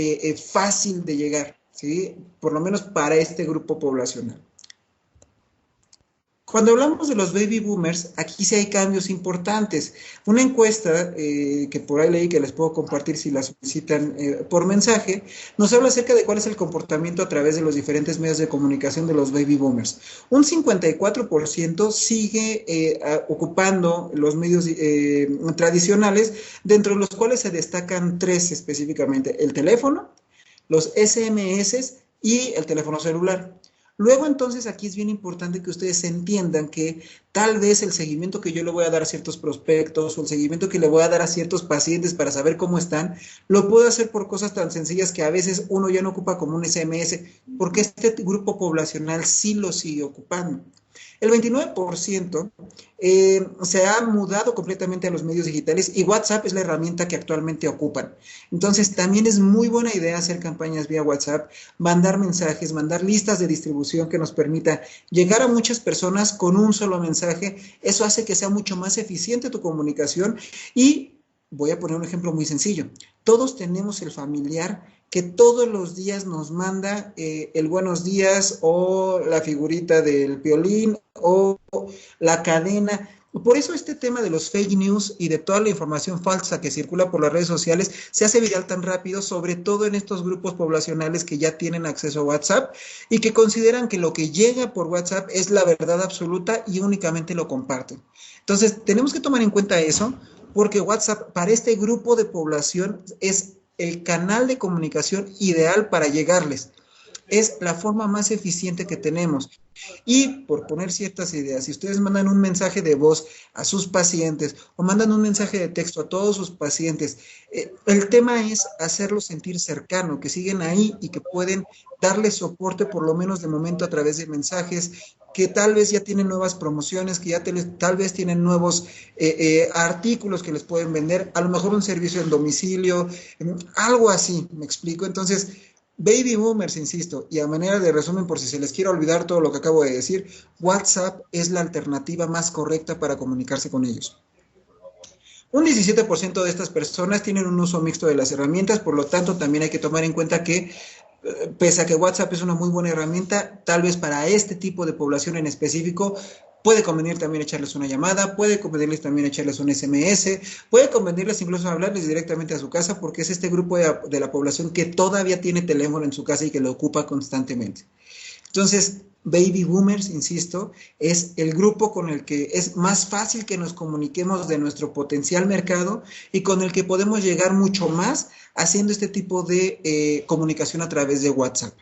fácil de llegar, ¿sí? Por lo menos para este grupo poblacional. Cuando hablamos de los baby boomers, aquí sí hay cambios importantes. Una encuesta que por ahí leí que les puedo compartir si la solicitan por mensaje, nos habla acerca de cuál es el comportamiento a través de los diferentes medios de comunicación de los baby boomers. Un 54% sigue ocupando los medios tradicionales, dentro de los cuales se destacan 3 específicamente: el teléfono, los SMS y el teléfono celular. Luego, entonces, aquí es bien importante que ustedes entiendan que tal vez el seguimiento que yo le voy a dar a ciertos prospectos o el seguimiento que le voy a dar a ciertos pacientes para saber cómo están, lo puedo hacer por cosas tan sencillas que a veces uno ya no ocupa como un SMS, porque este grupo poblacional sí lo sigue ocupando. El 29% se ha mudado completamente a los medios digitales y WhatsApp es la herramienta que actualmente ocupan. Entonces, también es muy buena idea hacer campañas vía WhatsApp, mandar mensajes, mandar listas de distribución que nos permita llegar a muchas personas con un solo mensaje. Eso hace que sea mucho más eficiente tu comunicación y voy a poner un ejemplo muy sencillo. Todos tenemos el familiar que todos los días nos manda el buenos días o la figurita del violín o la cadena. Por eso este tema de los fake news y de toda la información falsa que circula por las redes sociales se hace viral tan rápido, sobre todo en estos grupos poblacionales que ya tienen acceso a WhatsApp y que consideran que lo que llega por WhatsApp es la verdad absoluta y únicamente lo comparten. Entonces, tenemos que tomar en cuenta eso porque WhatsApp para este grupo de población es el canal de comunicación ideal para llegarles. Es la forma más eficiente que tenemos. Y por poner ciertas ideas, si ustedes mandan un mensaje de voz a sus pacientes o mandan un mensaje de texto a todos sus pacientes, el tema es hacerlos sentir cercano, que siguen ahí y que pueden darles soporte por lo menos de momento a través de mensajes, que tal vez ya tienen nuevas promociones, que ya tal vez tienen nuevos artículos que les pueden vender, a lo mejor un servicio en domicilio, algo así, me explico. Entonces, baby boomers, insisto, y a manera de resumen, por si se les quiere olvidar todo lo que acabo de decir, WhatsApp es la alternativa más correcta para comunicarse con ellos. Un 17% de estas personas tienen un uso mixto de las herramientas, por lo tanto también hay que tomar en cuenta que pese a que WhatsApp es una muy buena herramienta, tal vez para este tipo de población en específico, puede convenir también echarles una llamada, puede convenirles también echarles un SMS, puede convenirles incluso hablarles directamente a su casa porque es este grupo de la población que todavía tiene teléfono en su casa y que lo ocupa constantemente. Entonces, baby boomers, insisto, es el grupo con el que es más fácil que nos comuniquemos de nuestro potencial mercado y con el que podemos llegar mucho más haciendo este tipo de comunicación a través de WhatsApp.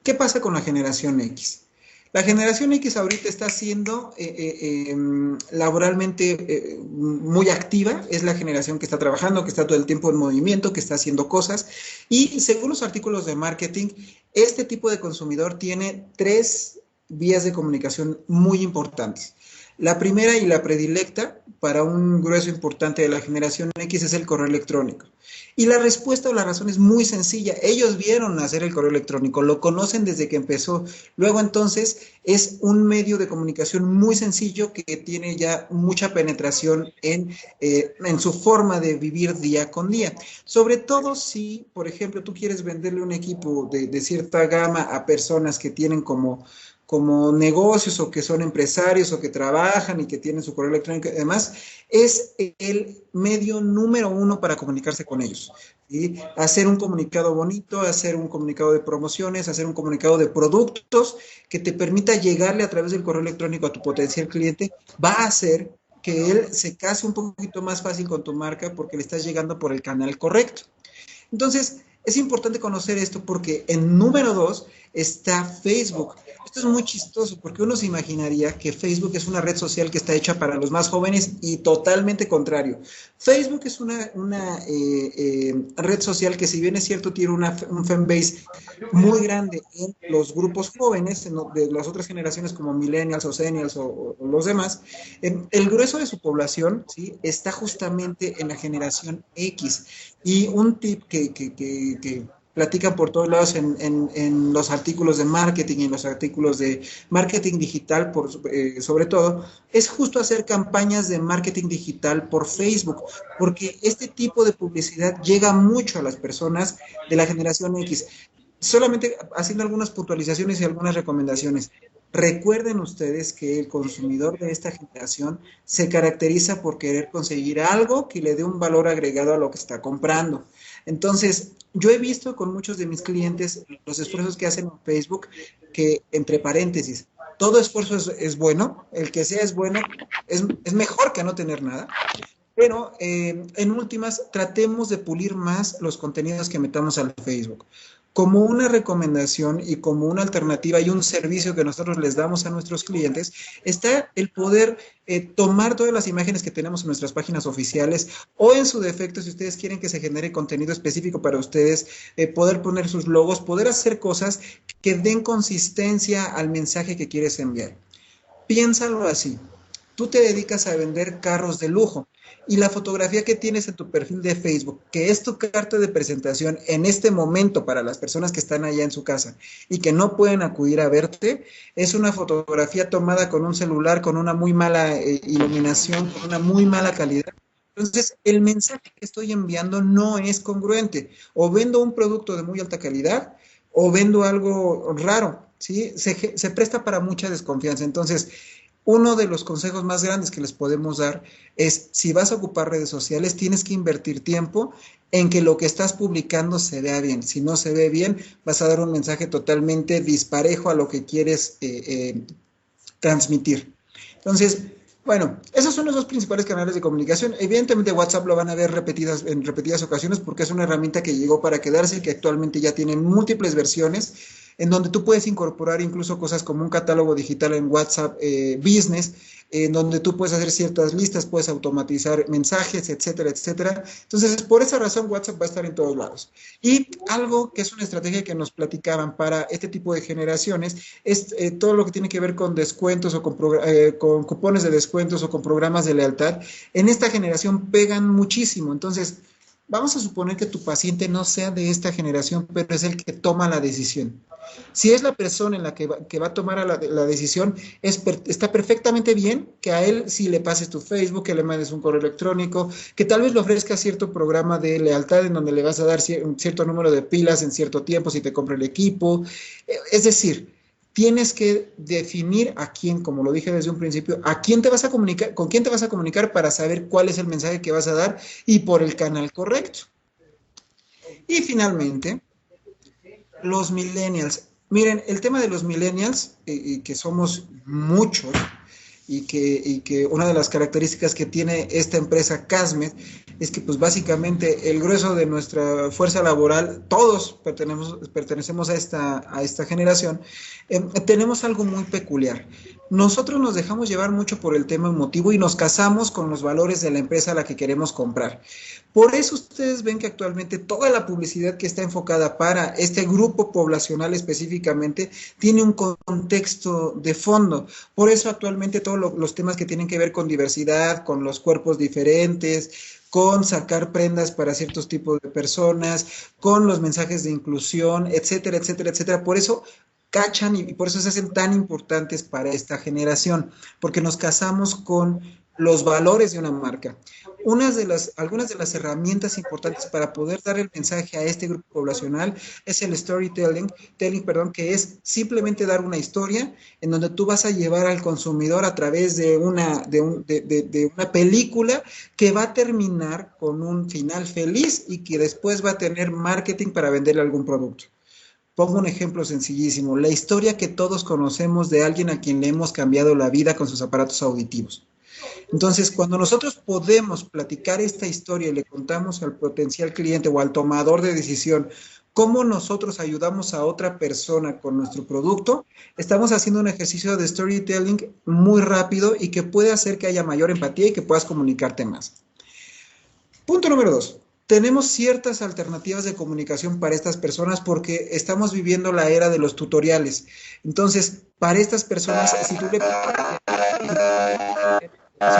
¿Qué pasa con la generación X? La generación X ahorita está siendo laboralmente muy activa, es la generación que está trabajando, que está todo el tiempo en movimiento, que está haciendo cosas y según los artículos de marketing, este tipo de consumidor tiene 3 vías de comunicación muy importantes. La primera y la predilecta para un grueso importante de la generación X es el correo electrónico. Y la respuesta o la razón es muy sencilla. Ellos vieron nacer el correo electrónico, lo conocen desde que empezó. Luego entonces es un medio de comunicación muy sencillo que tiene ya mucha penetración en su forma de vivir día con día. Sobre todo si, por ejemplo, tú quieres venderle un equipo de cierta gama a personas que tienen como negocios o que son empresarios o que trabajan y que tienen su correo electrónico y demás, es el medio número 1 para comunicarse con ellos. ¿Sí? Hacer un comunicado bonito, hacer un comunicado de promociones, hacer un comunicado de productos que te permita llegarle a través del correo electrónico a tu potencial cliente, va a hacer que él se case un poquito más fácil con tu marca porque le estás llegando por el canal correcto. Entonces, es importante conocer esto porque en número 2 está Facebook. Esto es muy chistoso porque uno se imaginaría que Facebook es una red social que está hecha para los más jóvenes y totalmente contrario. Facebook es una red social que si bien es cierto tiene un fanbase muy grande en los grupos jóvenes, de las otras generaciones como millennials o seniors o los demás, el grueso de su población, ¿sí?, está justamente en la generación X. Y un tip que platican por todos lados en los artículos de marketing y en los artículos de marketing digital, sobre todo, es justo hacer campañas de marketing digital por Facebook, porque este tipo de publicidad llega mucho a las personas de la generación X. Solamente haciendo algunas puntualizaciones y algunas recomendaciones. Recuerden ustedes que el consumidor de esta generación se caracteriza por querer conseguir algo que le dé un valor agregado a lo que está comprando. Entonces, yo he visto con muchos de mis clientes los esfuerzos que hacen en Facebook, que entre paréntesis, todo esfuerzo es bueno, el que sea es bueno, es mejor que no tener nada, pero en últimas tratemos de pulir más los contenidos que metamos al Facebook. como una recomendación y como una alternativa y un servicio que nosotros les damos a nuestros clientes, está el poder tomar todas las imágenes que tenemos en nuestras páginas oficiales o en su defecto, si ustedes quieren que se genere contenido específico para ustedes, poder poner sus logos, poder hacer cosas que den consistencia al mensaje que quieres enviar. Piénsalo así. Tú te dedicas a vender carros de lujo y la fotografía que tienes en tu perfil de Facebook, que es tu carta de presentación en este momento para las personas que están allá en su casa y que no pueden acudir a verte, es una fotografía tomada con un celular, con una muy mala iluminación, con una muy mala calidad. Entonces, el mensaje que estoy enviando no es congruente. O vendo un producto de muy alta calidad o vendo algo raro, ¿sí? Se presta para mucha desconfianza. Entonces, uno de los consejos más grandes que les podemos dar es, si vas a ocupar redes sociales, tienes que invertir tiempo en que lo que estás publicando se vea bien. Si no se ve bien, vas a dar un mensaje totalmente disparejo a lo que quieres transmitir. Entonces, bueno, esos son los dos principales canales de comunicación. Evidentemente WhatsApp lo van a ver en repetidas ocasiones porque es una herramienta que llegó para quedarse y que actualmente ya tiene múltiples versiones en donde tú puedes incorporar incluso cosas como un catálogo digital en WhatsApp Business, en donde tú puedes hacer ciertas listas, puedes automatizar mensajes, etcétera, etcétera. Entonces, por esa razón, WhatsApp va a estar en todos lados. Y algo que es una estrategia que nos platicaban para este tipo de generaciones es todo lo que tiene que ver con descuentos o con cupones de descuentos o con programas de lealtad. En esta generación pegan muchísimo. Entonces, vamos a suponer que tu paciente no sea de esta generación, pero es el que toma la decisión. Si es la persona en la que va a tomar la decisión, está perfectamente bien que a él sí le pases tu Facebook, que le mandes un correo electrónico, que tal vez le ofrezcas cierto programa de lealtad en donde le vas a dar un cierto número de pilas en cierto tiempo si te compra el equipo. Es decir, tienes que definir a quién, como lo dije desde un principio, a quién te vas a comunicar, con quién te vas a comunicar para saber cuál es el mensaje que vas a dar y por el canal correcto. Y finalmente, los millennials. Miren, el tema de los millennials, que somos muchos, y que una de las características que tiene esta empresa Casmed es que pues básicamente el grueso de nuestra fuerza laboral, todos pertenecemos a esta generación, tenemos algo muy peculiar. Nosotros nos dejamos llevar mucho por el tema emotivo y nos casamos con los valores de la empresa a la que queremos comprar. Por eso ustedes ven que actualmente toda la publicidad que está enfocada para este grupo poblacional específicamente tiene un contexto de fondo. Por eso actualmente todos los temas que tienen que ver con diversidad, con los cuerpos diferentes, con sacar prendas para ciertos tipos de personas, con los mensajes de inclusión, etcétera, etcétera, etcétera. Por eso cachan y por eso se hacen tan importantes para esta generación, porque nos casamos con los valores de una marca. Algunas de las herramientas importantes para poder dar el mensaje a este grupo poblacional es el que es simplemente dar una historia en donde tú vas a llevar al consumidor a través de una película que va a terminar con un final feliz y que después va a tener marketing para venderle algún producto. Pongo un ejemplo sencillísimo, la historia que todos conocemos de alguien a quien le hemos cambiado la vida con sus aparatos auditivos. Entonces, cuando nosotros podemos platicar esta historia y le contamos al potencial cliente o al tomador de decisión cómo nosotros ayudamos a otra persona con nuestro producto, estamos haciendo un ejercicio de storytelling muy rápido y que puede hacer que haya mayor empatía y que puedas comunicarte más. Punto número 2. Tenemos ciertas alternativas de comunicación para estas personas porque estamos viviendo la era de los tutoriales. Entonces, para estas personas, si tú le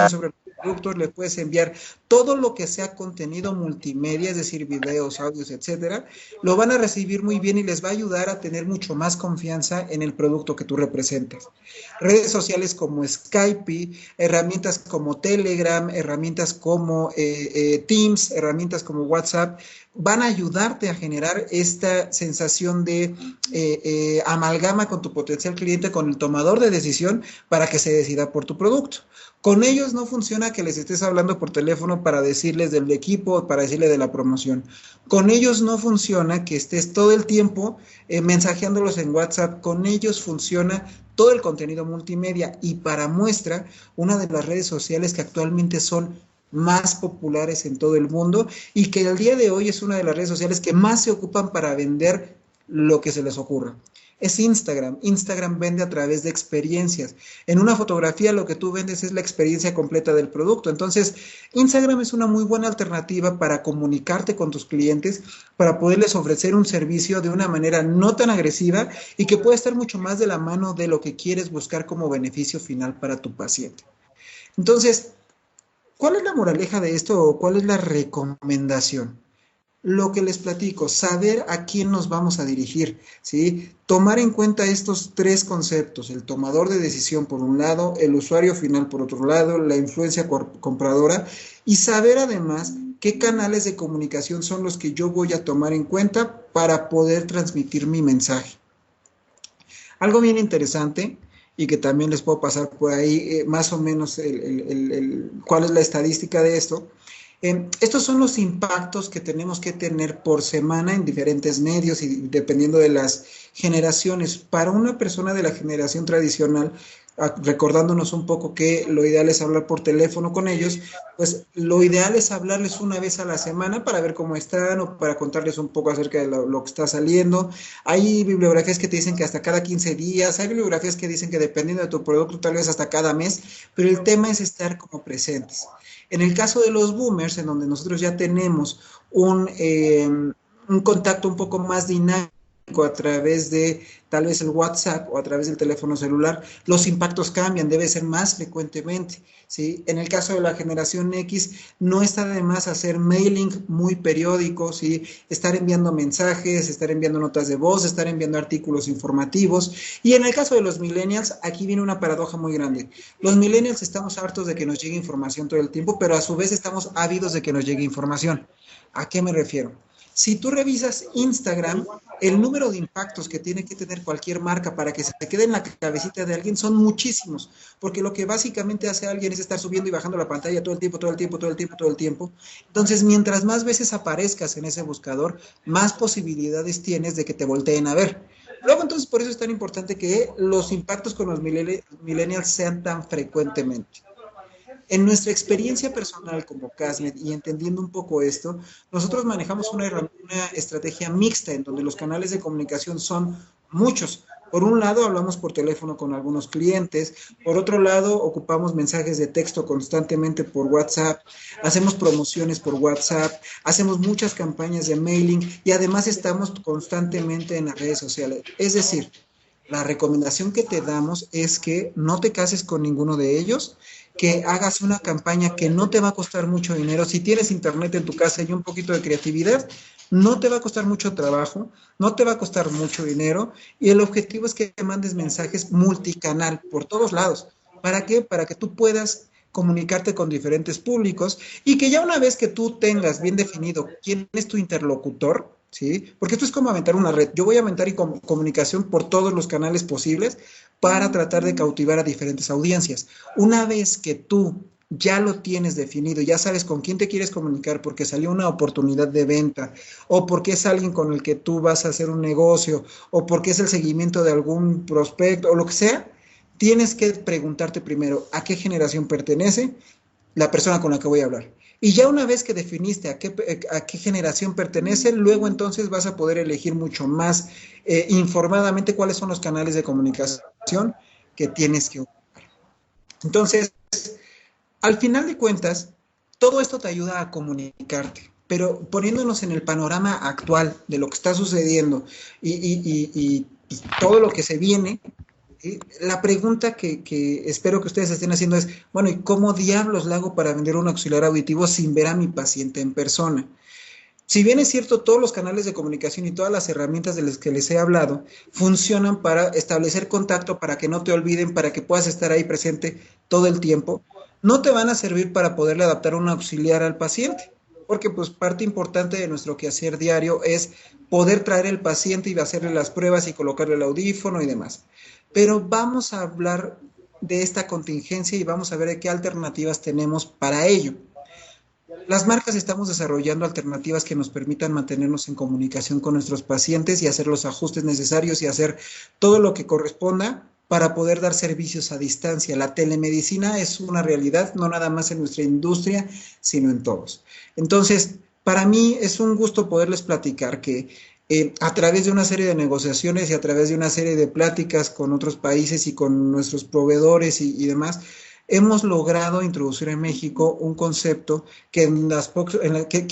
sobre los productos, le puedes enviar todo lo que sea contenido multimedia, es decir, videos, audios, etcétera, lo van a recibir muy bien y les va a ayudar a tener mucho más confianza en el producto que tú representas. Redes sociales como Skype, herramientas como Telegram, herramientas como Teams, herramientas como WhatsApp, van a ayudarte a generar esta sensación de amalgama con tu potencial cliente, con el tomador de decisión para que se decida por tu producto. Con ellos no funciona que les estés hablando por teléfono para decirles del equipo, para decirles de la promoción. Con ellos no funciona que estés todo el tiempo mensajeándolos en WhatsApp. Con ellos funciona todo el contenido multimedia. Y para muestra, una de las redes sociales que actualmente son más populares en todo el mundo y que al día de hoy es una de las redes sociales que más se ocupan para vender lo que se les ocurra. Es Instagram. Instagram vende a través de experiencias. En una fotografía lo que tú vendes es la experiencia completa del producto. Entonces, Instagram es una muy buena alternativa para comunicarte con tus clientes, para poderles ofrecer un servicio de una manera no tan agresiva y que pueda estar mucho más de la mano de lo que quieres buscar como beneficio final para tu paciente. Entonces, ¿cuál es la moraleja de esto o cuál es la recomendación? Lo que les platico, saber a quién nos vamos a dirigir, ¿sí? Tomar en cuenta estos tres conceptos, el tomador de decisión por un lado, el usuario final por otro lado, la influencia compradora y saber además qué canales de comunicación son los que yo voy a tomar en cuenta para poder transmitir mi mensaje. Algo bien interesante y que también les puedo pasar por ahí más o menos cuál es la estadística de esto. Estos son los impactos que tenemos que tener por semana en diferentes medios y dependiendo de las generaciones. Para una persona de la generación tradicional, recordándonos un poco que lo ideal es hablar por teléfono con ellos, pues lo ideal es hablarles una vez a la semana para ver cómo están o para contarles un poco acerca de lo que está saliendo. Hay bibliografías que te dicen que hasta cada 15 días, hay bibliografías que dicen que dependiendo de tu producto tal vez hasta cada mes, pero el tema es estar como presentes. En el caso de los boomers, en donde nosotros ya tenemos un contacto un poco más dinámico a través de tal vez el WhatsApp o a través del teléfono celular, los impactos cambian, debe ser más frecuentemente, ¿sí? En el caso de la generación X, no está de más hacer mailing muy periódico, ¿sí? Estar enviando mensajes, estar enviando notas de voz, estar enviando artículos informativos. Y en el caso de los millennials, aquí viene una paradoja muy grande. Los millennials estamos hartos de que nos llegue información todo el tiempo, pero a su vez estamos ávidos de que nos llegue información. ¿A qué me refiero? Si tú revisas Instagram, el número de impactos que tiene que tener cualquier marca para que se quede en la cabecita de alguien son muchísimos, porque lo que básicamente hace alguien es estar subiendo y bajando la pantalla todo el tiempo, todo el tiempo, todo el tiempo, todo el tiempo. Entonces, mientras más veces aparezcas en ese buscador, más posibilidades tienes de que te volteen a ver. Luego, entonces, por eso es tan importante que los impactos con los millennials sean tan frecuentemente. En nuestra experiencia personal como Casnet y entendiendo un poco esto, nosotros manejamos una estrategia mixta en donde los canales de comunicación son muchos. Por un lado, hablamos por teléfono con algunos clientes, por otro lado, ocupamos mensajes de texto constantemente por WhatsApp, hacemos promociones por WhatsApp, hacemos muchas campañas de mailing y además estamos constantemente en las redes sociales. Es decir, la recomendación que te damos es que no te cases con ninguno de ellos, que hagas una campaña que no te va a costar mucho dinero. Si tienes internet en tu casa y un poquito de creatividad, no te va a costar mucho trabajo, no te va a costar mucho dinero y el objetivo es que te mandes mensajes multicanal por todos lados. ¿Para qué? Para que tú puedas comunicarte con diferentes públicos y que ya una vez que tú tengas bien definido quién es tu interlocutor, ¿sí? Porque esto es como aventar una red. Yo voy a aventar comunicación por todos los canales posibles para tratar de cautivar a diferentes audiencias. Una vez que tú ya lo tienes definido, ya sabes con quién te quieres comunicar porque salió una oportunidad de venta o porque es alguien con el que tú vas a hacer un negocio o porque es el seguimiento de algún prospecto o lo que sea, tienes que preguntarte primero a qué generación pertenece la persona con la que voy a hablar. Y ya una vez que definiste a qué generación pertenece, luego entonces vas a poder elegir mucho más informadamente cuáles son los canales de comunicación que tienes que ocupar. Entonces, al final de cuentas, todo esto te ayuda a comunicarte, pero poniéndonos en el panorama actual de lo que está sucediendo y todo lo que se viene, la pregunta que espero que ustedes estén haciendo es, bueno, ¿y cómo diablos le hago para vender un auxiliar auditivo sin ver a mi paciente en persona? Si bien es cierto, todos los canales de comunicación y todas las herramientas de las que les he hablado funcionan para establecer contacto, para que no te olviden, para que puedas estar ahí presente todo el tiempo, no te van a servir para poderle adaptar un auxiliar al paciente, porque pues parte importante de nuestro quehacer diario es poder traer el paciente y hacerle las pruebas y colocarle el audífono y demás. Pero vamos a hablar de esta contingencia y vamos a ver qué alternativas tenemos para ello. Las marcas estamos desarrollando alternativas que nos permitan mantenernos en comunicación con nuestros pacientes y hacer los ajustes necesarios y hacer todo lo que corresponda para poder dar servicios a distancia. La telemedicina es una realidad, no nada más en nuestra industria, sino en todos. Entonces, para mí es un gusto poderles platicar que a través de una serie de negociaciones y a través de una serie de pláticas con otros países y con nuestros proveedores y demás, hemos logrado introducir en México un concepto que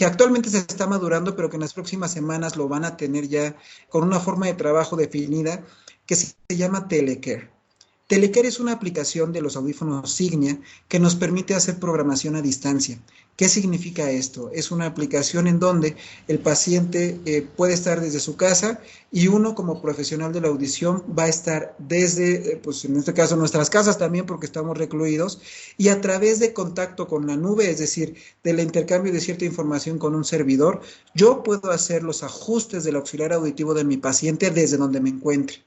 actualmente se está madurando, pero que en las próximas semanas lo van a tener ya con una forma de trabajo definida, que se llama Telecare. Telecare es una aplicación de los audífonos Signia que nos permite hacer programación a distancia. ¿Qué significa esto? Es una aplicación en donde el paciente puede estar desde su casa y uno como profesional de la audición va a estar desde, pues en este caso, nuestras casas también porque estamos recluidos y a través de contacto con la nube, es decir, del intercambio de cierta información con un servidor, yo puedo hacer los ajustes del auxiliar auditivo de mi paciente desde donde me encuentre.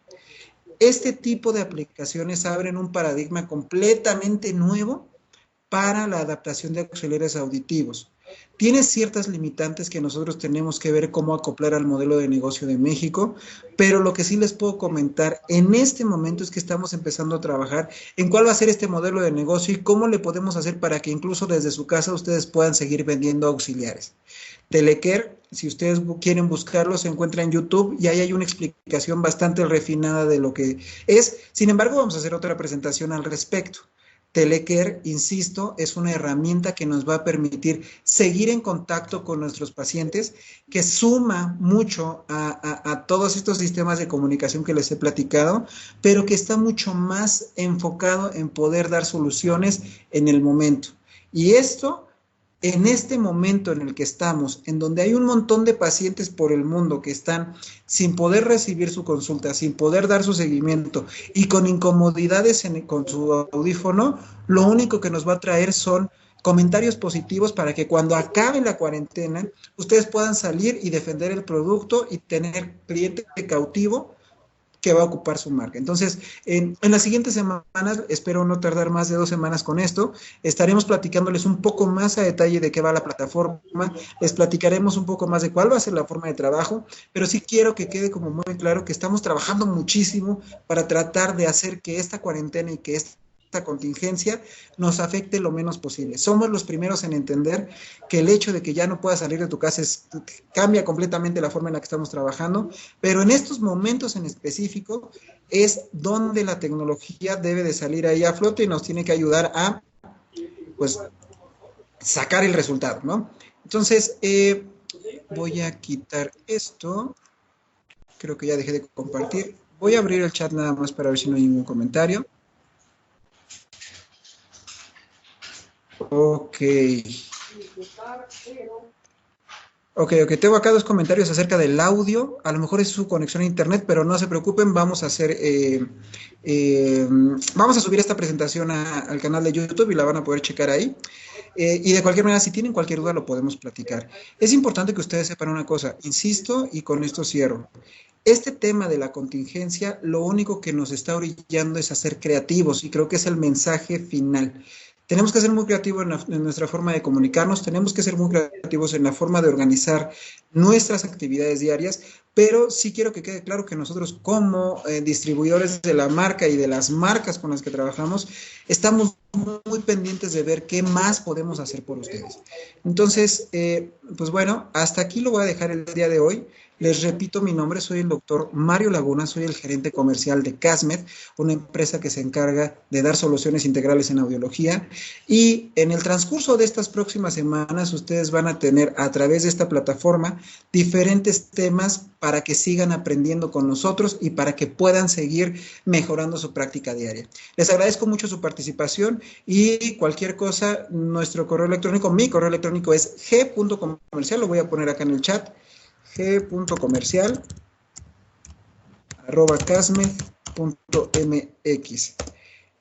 Este tipo de aplicaciones abren un paradigma completamente nuevo para la adaptación de auxiliares auditivos. Tiene ciertas limitantes que nosotros tenemos que ver cómo acoplar al modelo de negocio de México, pero lo que sí les puedo comentar en este momento es que estamos empezando a trabajar en cuál va a ser este modelo de negocio y cómo le podemos hacer para que incluso desde su casa ustedes puedan seguir vendiendo auxiliares. Telecare, si ustedes quieren buscarlo, se encuentra en YouTube y ahí hay una explicación bastante refinada de lo que es. Sin embargo, vamos a hacer otra presentación al respecto. Telecare, insisto, es una herramienta que nos va a permitir seguir en contacto con nuestros pacientes, que suma mucho a todos estos sistemas de comunicación que les he platicado, pero que está mucho más enfocado en poder dar soluciones en el momento. Y esto, en este momento en el que estamos, en donde hay un montón de pacientes por el mundo que están sin poder recibir su consulta, sin poder dar su seguimiento y con incomodidades con su audífono, lo único que nos va a traer son comentarios positivos para que cuando acabe la cuarentena, ustedes puedan salir y defender el producto y tener cliente cautivo que va a ocupar su marca. Entonces, en las siguientes semanas, espero no tardar más de 2 semanas con esto, estaremos platicándoles un poco más a detalle de qué va la plataforma, les platicaremos un poco más de cuál va a ser la forma de trabajo, pero sí quiero que quede como muy claro que estamos trabajando muchísimo para tratar de hacer que esta cuarentena y que esta contingencia nos afecte lo menos posible. Somos los primeros en entender que el hecho de que ya no puedas salir de tu casa cambia completamente la forma en la que estamos trabajando, pero en estos momentos en específico es donde la tecnología debe de salir ahí a flote y nos tiene que ayudar a, pues, sacar el resultado, ¿no? Entonces, voy a quitar esto. Creo que ya dejé de compartir. Voy a abrir el chat nada más para ver si no hay ningún comentario. Ok. Ok, tengo acá 2 comentarios acerca del audio, a lo mejor es su conexión a internet, pero no se preocupen, vamos a hacer, vamos a subir esta presentación al canal de YouTube y la van a poder checar ahí. Y de cualquier manera, si tienen cualquier duda, lo podemos platicar. Es importante que ustedes sepan una cosa, insisto, y con esto cierro. Este tema de la contingencia, lo único que nos está orillando es a ser creativos, y creo que es el mensaje final. Tenemos que ser muy creativos en nuestra forma de comunicarnos, tenemos que ser muy creativos en la forma de organizar nuestras actividades diarias, pero sí quiero que quede claro que nosotros como distribuidores de la marca y de las marcas con las que trabajamos, estamos muy pendientes de ver qué más podemos hacer por ustedes. Entonces, pues bueno, hasta aquí lo voy a dejar el día de hoy. Les repito mi nombre, soy el doctor Mario Laguna, soy el gerente comercial de Casmed, una empresa que se encarga de dar soluciones integrales en audiología. Y en el transcurso de estas próximas semanas, ustedes van a tener a través de esta plataforma diferentes temas para que sigan aprendiendo con nosotros y para que puedan seguir mejorando su práctica diaria. Les agradezco mucho su participación y cualquier cosa, nuestro correo electrónico, mi correo electrónico es g.comercial, lo voy a poner acá en el chat, g.comercial@casmed.mx.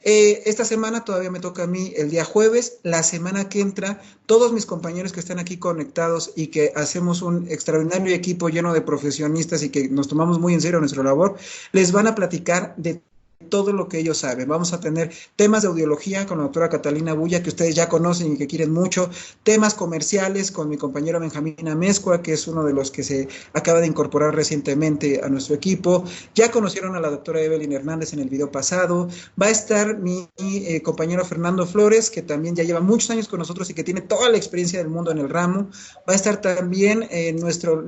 Esta semana todavía me toca a mí el día jueves. La semana que entra, todos mis compañeros que están aquí conectados y que hacemos un extraordinario equipo lleno de profesionistas y que nos tomamos muy en serio nuestra labor, les van a platicar de todo lo que ellos saben. Vamos a tener temas de audiología con la doctora Catalina Bulla, que ustedes ya conocen y que quieren mucho, temas comerciales con mi compañero Benjamín Amezcua, que es uno de los que se acaba de incorporar recientemente a nuestro equipo. Ya conocieron a la doctora Evelyn Hernández en el video pasado. Va a estar mi compañero Fernando Flores, que también ya lleva muchos años con nosotros y que tiene toda la experiencia del mundo en el ramo. Va a estar también nuestro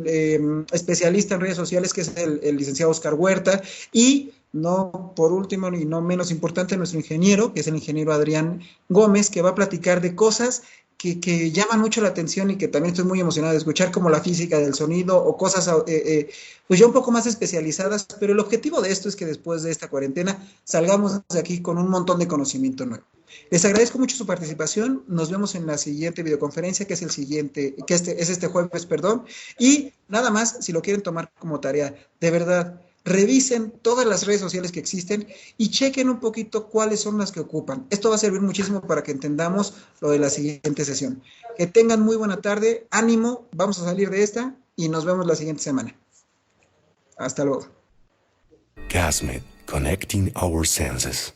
especialista en redes sociales, que es el licenciado Oscar Huerta, y no por último y no menos importante, nuestro ingeniero, que es el ingeniero Adrián Gómez, que va a platicar de cosas que llaman mucho la atención y que también estoy muy emocionado de escuchar, como la física del sonido o cosas pues ya un poco más especializadas, pero el objetivo de esto es que después de esta cuarentena salgamos de aquí con un montón de conocimiento nuevo. Les agradezco mucho su participación, nos vemos en la siguiente videoconferencia, que es el siguiente, que es este jueves, perdón, y nada más, si lo quieren tomar como tarea, de verdad, revisen todas las redes sociales que existen y chequen un poquito cuáles son las que ocupan. Esto va a servir muchísimo para que entendamos lo de la siguiente sesión. Que tengan muy buena tarde, ánimo, vamos a salir de esta y nos vemos la siguiente semana. Hasta luego. Gasmet, connecting our senses.